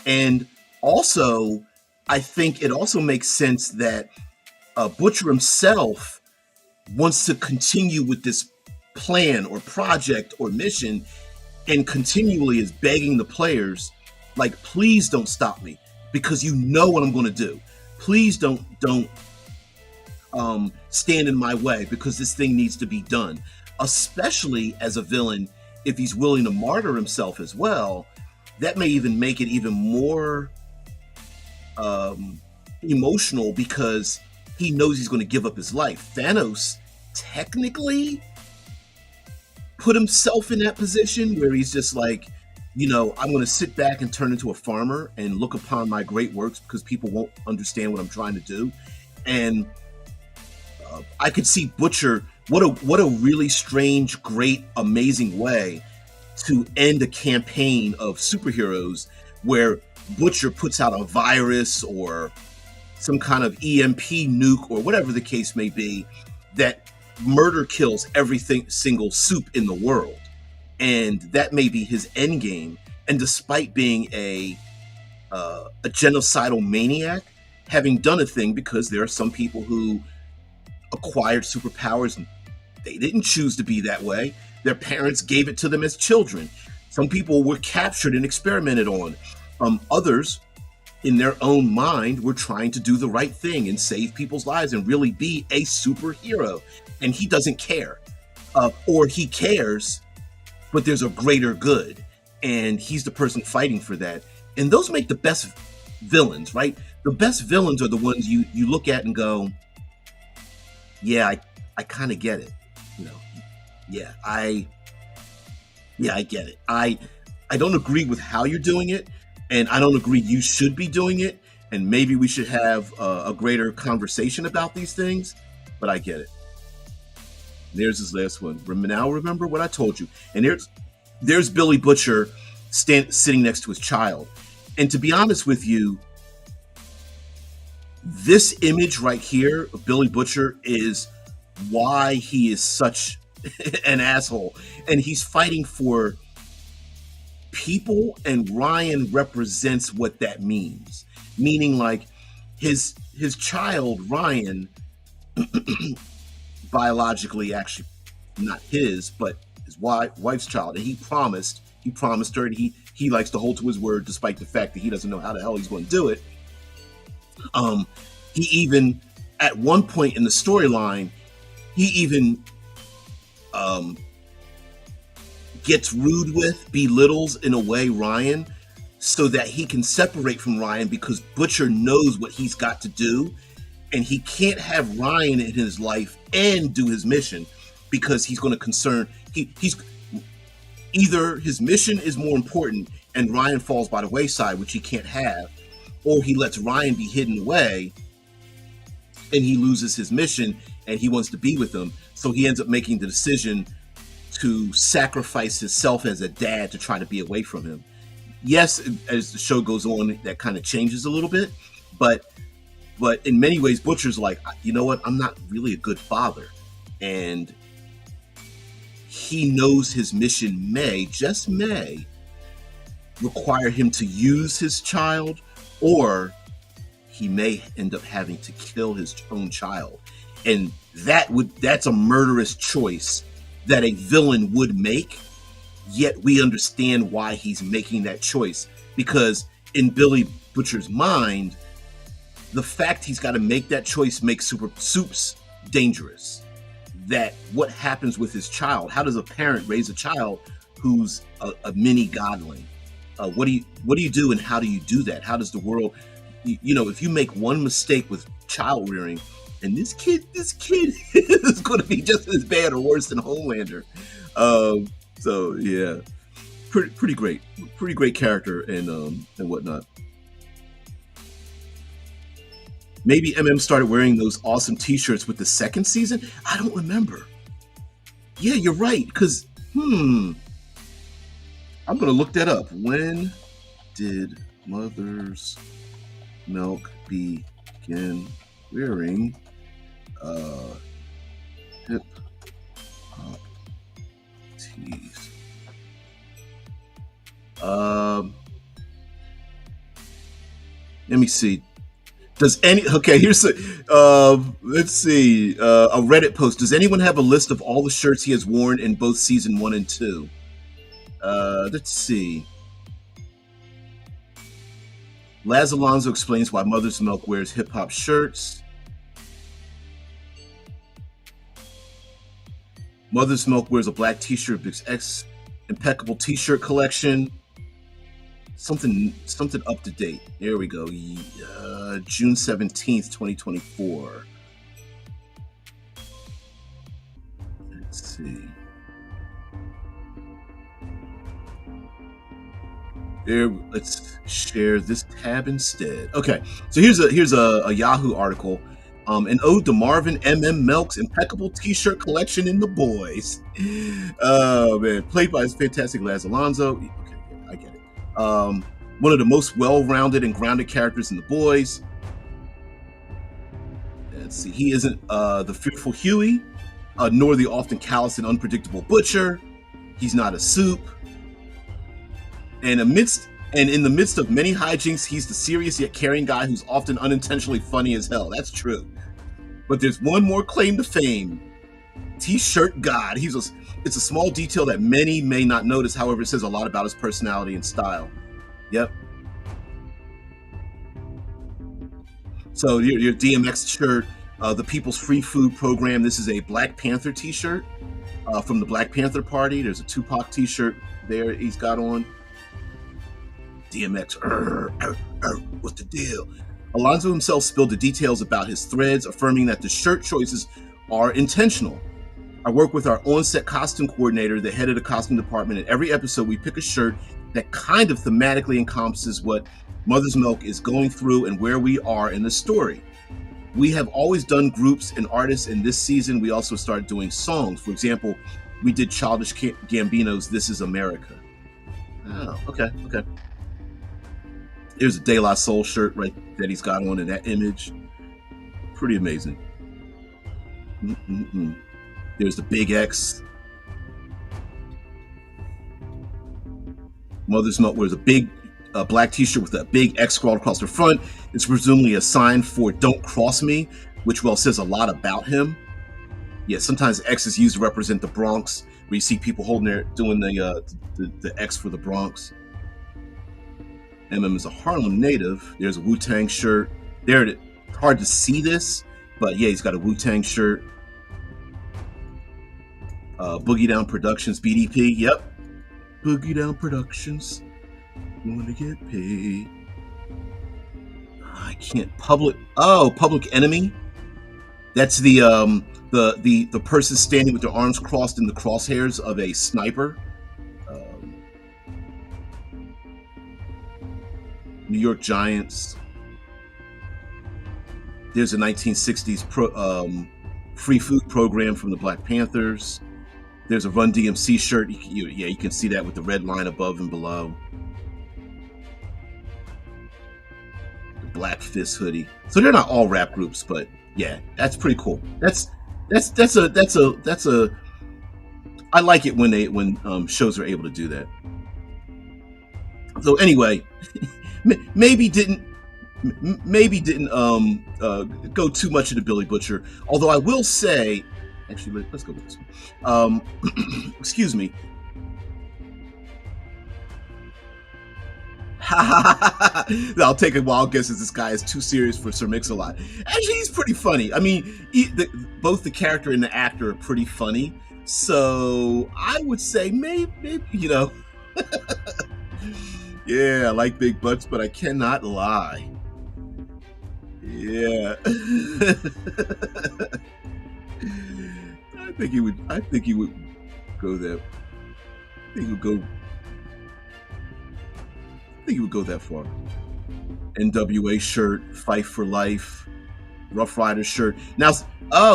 S1: And also, I think it also makes sense that Butcher himself wants to continue with this plan or project or mission, and continually is begging the players, like, please don't stop me, because you know what I'm going to do. Please don't stand in my way, because this thing needs to be done. Especially as a villain, if he's willing to martyr himself as well, that may even make it even more emotional, because he knows he's going to give up his life. Thanos technically put himself in that position where he's just like, I'm going to sit back and turn into a farmer and look upon my great works because people won't understand what I'm trying to do. And I could see Butcher, what a really strange, great, amazing way to end a campaign of superheroes where Butcher puts out a virus or some kind of EMP nuke or whatever the case may be that murder kills everything single Supe in the world. And that may be his end game. And despite being a genocidal maniac, having done a thing, because there are some people who acquired superpowers and they didn't choose to be that way. Their parents gave it to them as children. Some people were captured and experimented on. Others, in their own mind, were trying to do the right thing and save people's lives and really be a superhero. And he doesn't care. Or he cares, but there's a greater good. And he's the person fighting for that. And those make the best villains, right? The best villains are the ones you look at and go, yeah, I kind of get it. Yeah, I get it. I don't agree with how you're doing it, and I don't agree you should be doing it, and maybe we should have a greater conversation about these things, but I get it. There's his last one. Now remember what I told you. And there's Billy Butcher sitting next to his child. And to be honest with you, this image right here of Billy Butcher is why he is such an asshole. And he's fighting for people, and Ryan represents what that means. Meaning, like, his child, Ryan, biologically, actually not his, but his wife's child, and he promised her, and he likes to hold to his word despite the fact that he doesn't know how the hell he's going to do it. He even, at one point in the storyline, he even gets rude with, belittles in a way Ryan, so that he can separate from Ryan, because Butcher knows what he's got to do, and he can't have Ryan in his life and do his mission, because he's going to concern, he's either his mission is more important and Ryan falls by the wayside, which he can't have, or he lets Ryan be hidden away and he loses his mission and he wants to be with him. So he ends up making the decision to sacrifice himself as a dad to try to be away from him. Yes, as the show goes on, that kind of changes a little bit, but in many ways, Butcher's like, you know what? I'm not really a good father. And he knows his mission just may, require him to use his child, or he may end up having to kill his own child. and that's a murderous choice that a villain would make, yet we understand why he's making that choice, because in Billy Butcher's mind, the fact he's got to make that choice makes Supes dangerous. That what happens with his child? How does a parent raise a child who's a mini godling? What do you do, and how do you do that? How does the world, if you make one mistake with child rearing, and this kid is going to be just as bad or worse than Homelander. So yeah, pretty great character and whatnot. Maybe MM started wearing those awesome T-shirts with the second season. I don't remember. Yeah, you're right. Because I'm gonna look that up. When did Mother's Milk begin wearing hip hop tees? Let me see. Here's let's see, a Reddit post. Does anyone have a list of all the shirts he has worn in both season 1 and 2? Let's see. Laz Alonso explains why Mother's Milk wears hip-hop shirts. Mother's Milk wears a black t-shirt, Big X impeccable t-shirt collection. Something up to date. There we go. June 17th, 2024. Let's see. There, let's share this tab instead. Okay, so here's a Yahoo article. An ode to Marvin M.M. Melk's impeccable t-shirt collection in The Boys. Oh man, played by his fantastic Laz Alonso. Okay, I get it. One of the most well-rounded and grounded characters in The Boys. Let's see, he isn't the fearful Huey, nor the often callous and unpredictable Butcher. He's not a Supe. And in the midst of many hijinks, he's the serious yet caring guy who's often unintentionally funny as hell. That's true. But there's one more claim to fame. T-shirt God. It's a small detail that many may not notice. However, it says a lot about his personality and style. Yep. So your DMX shirt, the People's Free Food Program. This is a Black Panther t-shirt from the Black Panther Party. There's a Tupac t-shirt there he's got on. DMX, what's the deal? Alonso himself spilled the details about his threads, affirming that the shirt choices are intentional. I work with our on-set costume coordinator, the head of the costume department. In every episode, we pick a shirt that kind of thematically encompasses what Mother's Milk is going through and where we are in the story. We have always done groups and artists, and this season we also started doing songs. For example, we did Childish Gambino's This Is America. Oh, okay. There's a De La Soul shirt right that he's got on in that image. Pretty amazing. There's the Big X. Mother's Milk wears a big black t-shirt with a big X scrawled across the front. It's presumably a sign for "Don't Cross Me," which says a lot about him. Yeah, sometimes X is used to represent the Bronx, where you see people doing the X for the Bronx. MM is a Harlem native. There's a Wu-Tang shirt. It's hard to see this, but yeah, he's got a Wu-Tang shirt. Boogie Down Productions, BDP. Yep. Boogie Down Productions. Want to get paid. I can't. Public Enemy. That's the person standing with their arms crossed in the crosshairs of a sniper. New York Giants. There's a 1960s free food program from the Black Panthers. There's a Run DMC shirt. You can see that with the red line above and below. The Black Fist hoodie. So they're not all rap groups, but yeah, that's pretty cool. That's a. I like it when shows are able to do that. So anyway, maybe didn't maybe didn't go too much into Billy Butcher. Although I will say, actually, let's go with this one. Excuse me. I'll take a wild guess as this guy is too serious for Sir Mix-a-Lot. Actually, he's pretty funny. I mean, both the character and the actor are pretty funny. So I would say maybe yeah, I like big butts, but I cannot lie. Yeah. I think he would go there. I think he would go I think he would go that far. NWA shirt, Fight for Life, Rough Riders shirt. Now,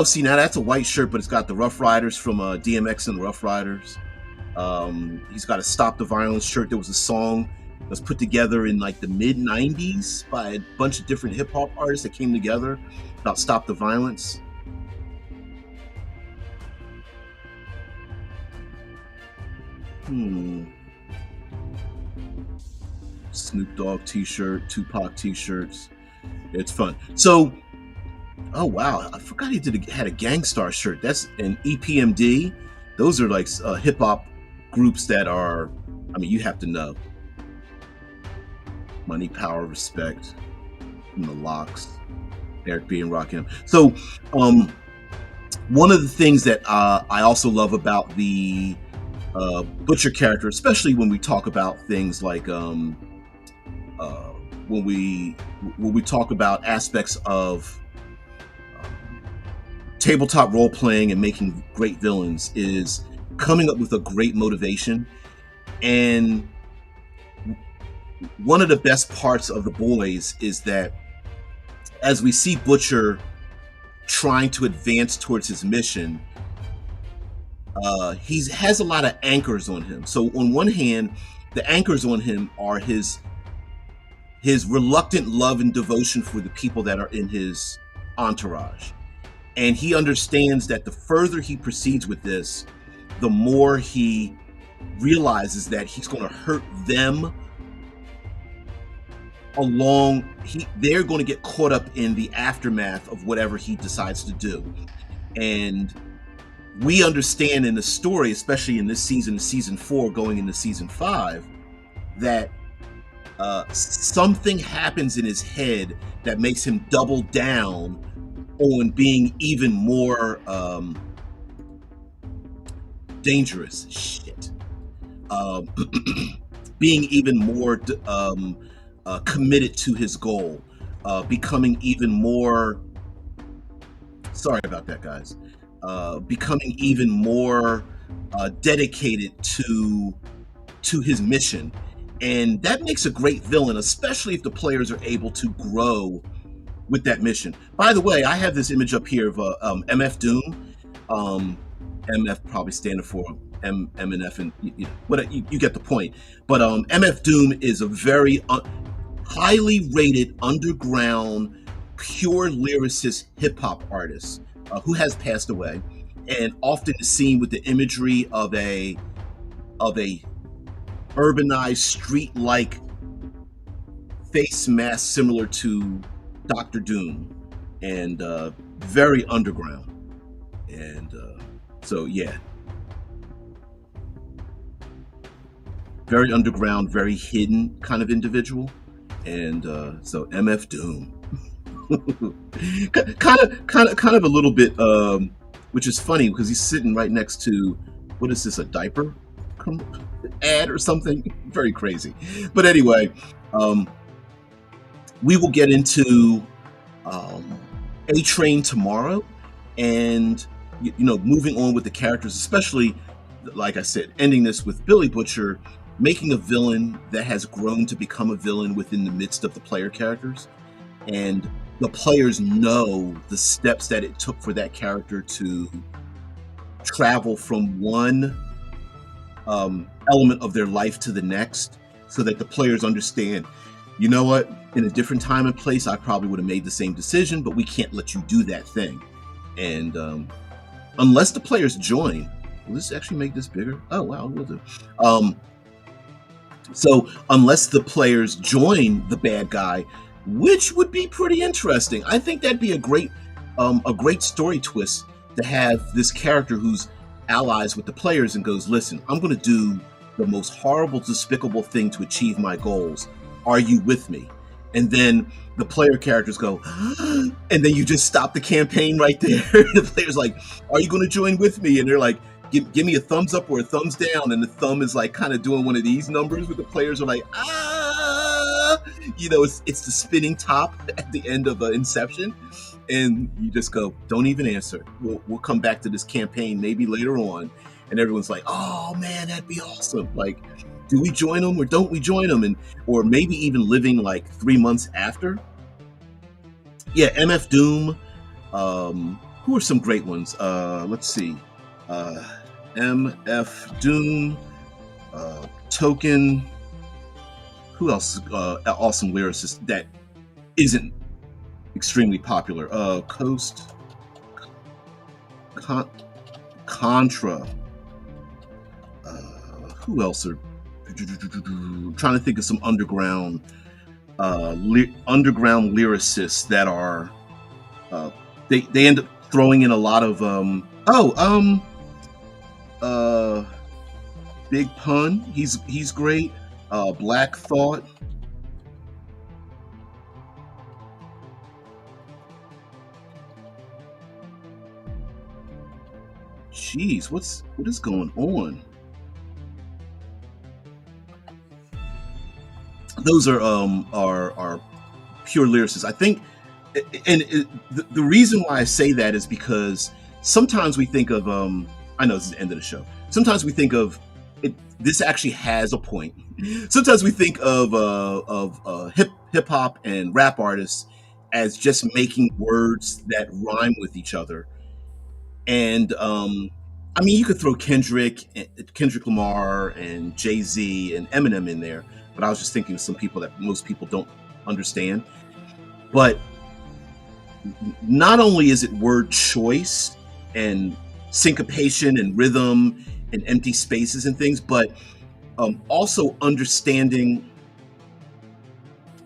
S1: see, now that's a white shirt, but it's got the Rough Riders from DMX and the Rough Riders. He's got a Stop the Violence shirt. There was a song that was put together in like the mid '90s by a bunch of different hip hop artists that came together about Stop the Violence. Snoop Dogg t-shirt, Tupac t-shirts. It's fun. So, oh wow, I forgot he had a Gangstar shirt. That's an EPMD. Those are like hip hop groups that are, I mean, you have to know. Money, Power, Respect, from the Locks, Eric B and Rakim. So, one of the things that I also love about the Butcher character, especially when we talk about things like when we talk about aspects of tabletop role playing and making great villains, is coming up with a great motivation. And one of the best parts of The Boys is that as we see Butcher trying to advance towards his mission, he has a lot of anchors on him. So on one hand, the anchors on him are his reluctant love and devotion for the people that are in his entourage. And he understands that the further he proceeds with this, the more he realizes that he's going to hurt them they're going to get caught up in the aftermath of whatever he decides to do. And we understand in the story, especially in this season 4 going into season 5, that something happens in his head that makes him double down on being even more dangerous. Being even more committed to his goal, becoming even more. Sorry about that, guys. Becoming even more dedicated to his mission. And that makes a great villain, especially if the players are able to grow with that mission. By the way, I have this image up here of MF Doom. MF probably standing for M and F, and you get the point. But MF Doom is a very highly rated underground, pure lyricist hip hop artist who has passed away, and often is seen with the imagery of a urbanized street-like face mask similar to Dr. Doom, and very underground. And so yeah, very underground, very hidden kind of individual. And so MF Doom, kind of a little bit, which is funny because he's sitting right next to, what is this, a diaper ad or something? Very crazy. But anyway, we will get into A Train tomorrow, and moving on with the characters, especially, like I said, ending this with Billy Butcher making a villain that has grown to become a villain within the midst of the player characters, and the players know the steps that it took for that character to travel from one element of their life to the next, so that the players understand, you know what, in a different time and place, I probably would have made the same decision, but we can't let you do that thing. And unless the players join, will this actually make this bigger? Oh, wow, it will do. So unless the players join the bad guy, which would be pretty interesting. I think that'd be a great story twist to have this character who's allies with the players and goes, "Listen, I'm going to do the most horrible, despicable thing to achieve my goals. Are you with me?" And then the player characters go, and then you just stop the campaign right there. The player's like, "Are you going to join with me?" And they're like, give me a thumbs up or a thumbs down." And the thumb is like kind of doing one of these numbers where the players are like, "Ah," it's the spinning top at the end of Inception. And you just go, "Don't even answer. We'll come back to this campaign maybe later on." And everyone's like, "Oh man, that'd be awesome. Like, do we join them or don't we join them?" And or maybe even living like 3 months after. Yeah, MF Doom. Who are some great ones? Let's see. MF Doom, Token. Who else? Awesome lyricist that isn't extremely popular. Coast, Contra. Who else are? Trying to think of some underground lyricists that are. They end up throwing in a lot of Big Pun. He's great. Black Thought. Jeez, what is going on? Those are pure lyricists. I think, and the reason why I say that is because sometimes we think of I know this is the end of the show. Sometimes we think of it. This actually has a point. Sometimes we think of hip hop and rap artists as just making words that rhyme with each other. And I mean, you could throw Kendrick Lamar and Jay-Z and Eminem in there, but I was just thinking of some people that most people don't understand. But not only is it word choice and syncopation and rhythm and empty spaces and things, but also understanding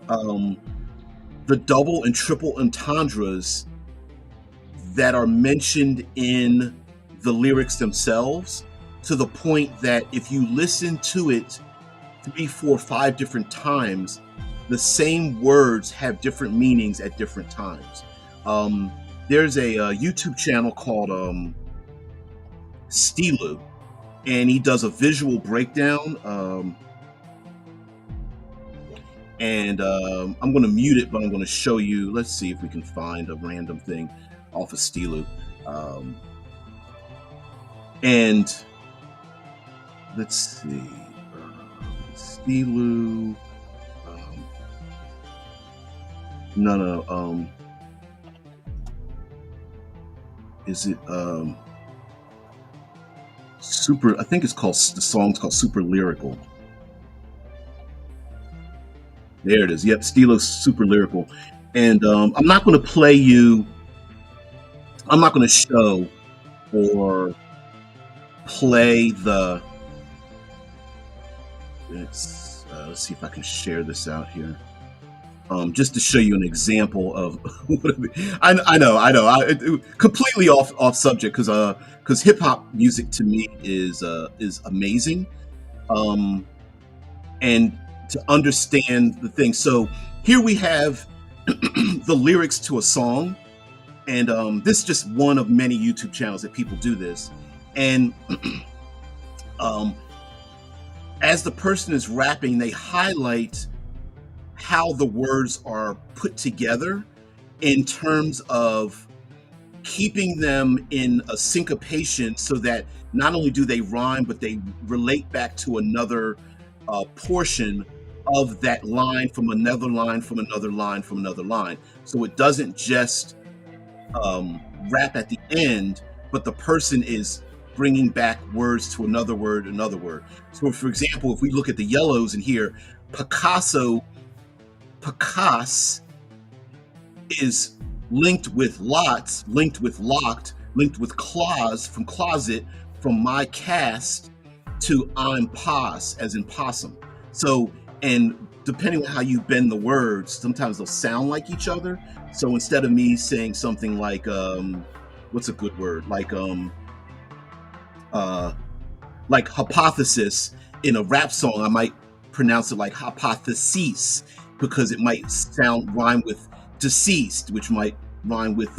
S1: the double and triple entendres that are mentioned in the lyrics themselves, to the point that if you listen to it 3, 4, 5 different times, the same words have different meanings at different times. There's a YouTube channel called Stilu, and he does a visual breakdown. I'm going to mute it, but I'm going to show you. Let's see if we can find a random thing off of Stilu. And let's see. Stilu. No. Is it super? I think it's called, the song's called Super Lyrical. There it is. Yep, Stilo's Super Lyrical. And I'm not going to play you. I'm not going to show or play the. Let's see if I can share this out here. Just to show you an example of I know, completely off subject, because hip hop music to me is amazing, and to understand the thing. So here we have the lyrics to a song, and this is just one of many YouTube channels that people do this, and as the person is rapping, they highlight how the words are put together in terms of keeping them in a syncopation, so that not only do they rhyme, but they relate back to another portion of that line from another line from another line from another line. So it doesn't just rap at the end, but the person is bringing back words to another word, another word. So for example, if we look at the yellows and here, Picasso is linked with lots, linked with locked, linked with claws, from closet, from my cast to I'm pos, as in possum. So, and depending on how you bend the words, sometimes they'll sound like each other. So instead of me saying something like what's a good word? Uh like hypothesis in a rap song, I might pronounce it like hypotheses because it might sound rhyme with deceased, which might rhyme with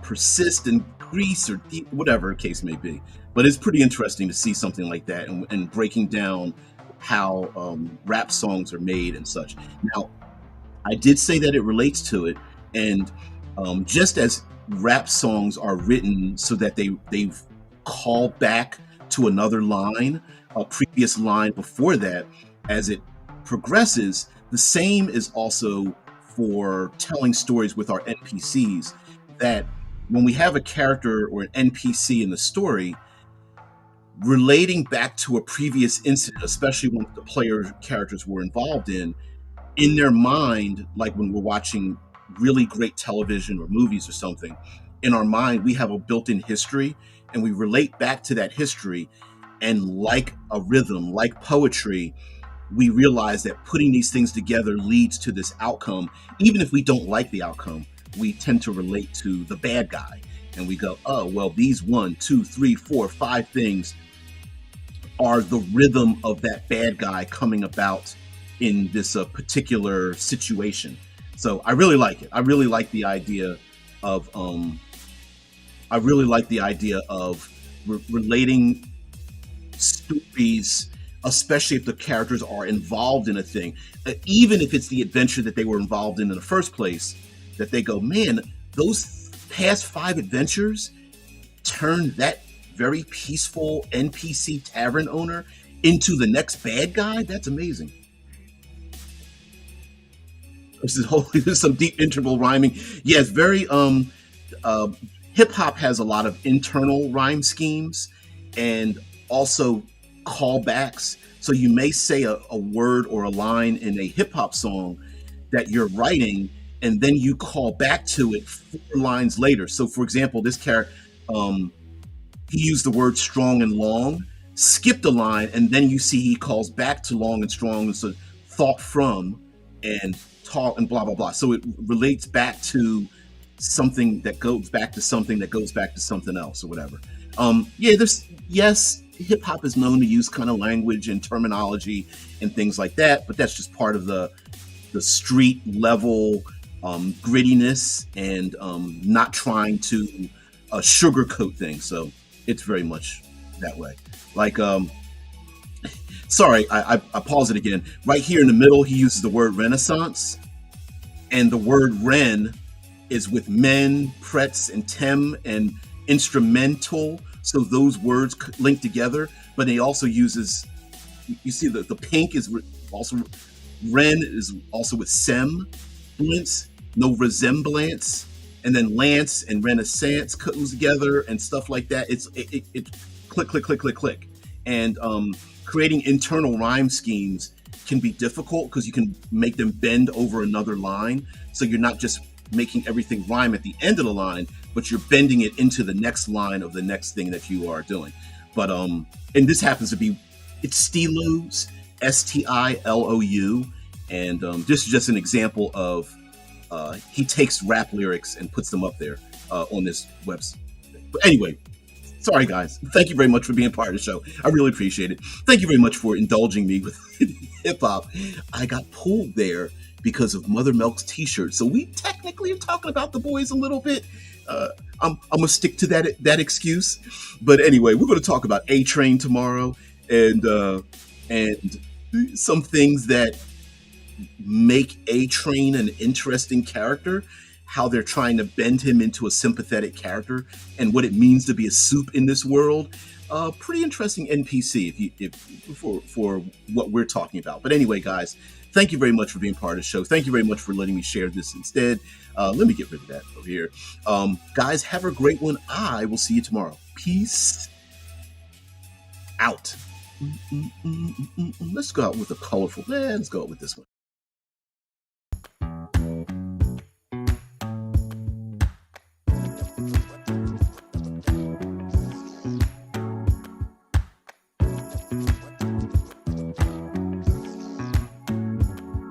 S1: persist and grease or deep, whatever the case may be. But it's pretty interesting to see something like that and breaking down how rap songs are made and such. Now, I did say that it relates to it, and just as rap songs are written so that they've called back to another line, a previous line before that, as it progresses, the same is also for telling stories with our NPCs. That when we have a character or an NPC in the story relating back to a previous incident, especially when the player characters were involved in their mind, like when we're watching really great television or movies or something, in our mind, we have a built in history and we relate back to that history. And like a rhythm, like poetry, we realize that putting these things together leads to this outcome. Even if we don't like the outcome, we tend to relate to the bad guy. And we go, oh, well, these 1, 2, 3, 4, 5 things are the rhythm of that bad guy coming about in this particular situation. So I really like it. I really like the idea of relating stories, especially if the characters are involved in a thing, even if it's the adventure that they were involved in the first place, that they go, man, those past 5 adventures turned that very peaceful NPC tavern owner into the next bad guy. That's amazing. There's some deep integral rhyming. Yeah, it's very hip hop has a lot of internal rhyme schemes and also callbacks. So you may say a word or a line in a hip hop song that you're writing, and then you call back to it 4 lines later. So, for example, this character, he used the word strong and long, skipped a line, and then you see he calls back to long and strong and so thought from and talk and blah blah blah. So it relates back to something that goes back to something that goes back to something else or whatever. Yes, hip hop is known to use kind of language and terminology and things like that, but that's just part of the street level grittiness and not trying to sugarcoat things. So it's very much that way. Like, sorry, I pause it again. Right here in the middle, he uses the word Renaissance, and the word Ren is with men, pretz, and tem, and instrumental. So those words link together, but he also uses, you see the pink is also, Ren is also with semblance, no resemblance, and then Lance and Renaissance comes together and stuff like that. It click, click, click, click, click. And creating internal rhyme schemes can be difficult because you can make them bend over another line. So you're not just making everything rhyme at the end of the line, but you're bending it into the next line of the next thing that you are doing. But and this happens to be, it's Stilou, Stilou, and this is just an example of he takes rap lyrics and puts them up there on this website. But anyway, sorry guys, thank you very much for being part of the show. I really appreciate it. Thank you very much for indulging me with hip hop. I got pulled there because of Mother Milk's t-shirt, so we technically are talking about the boys a little bit. I'm gonna stick to that excuse, but anyway, we're gonna talk about A Train tomorrow and some things that make A Train an interesting character, how they're trying to bend him into a sympathetic character, and what it means to be a Supe in this world. Pretty interesting NPC for what we're talking about. But anyway, guys, thank you very much for being part of the show. Thank you very much for letting me share this instead. Let me get rid of that over here. Guys, have a great one. I will see you tomorrow. Peace out. Let's go out with a colorful. Let's go out with this one.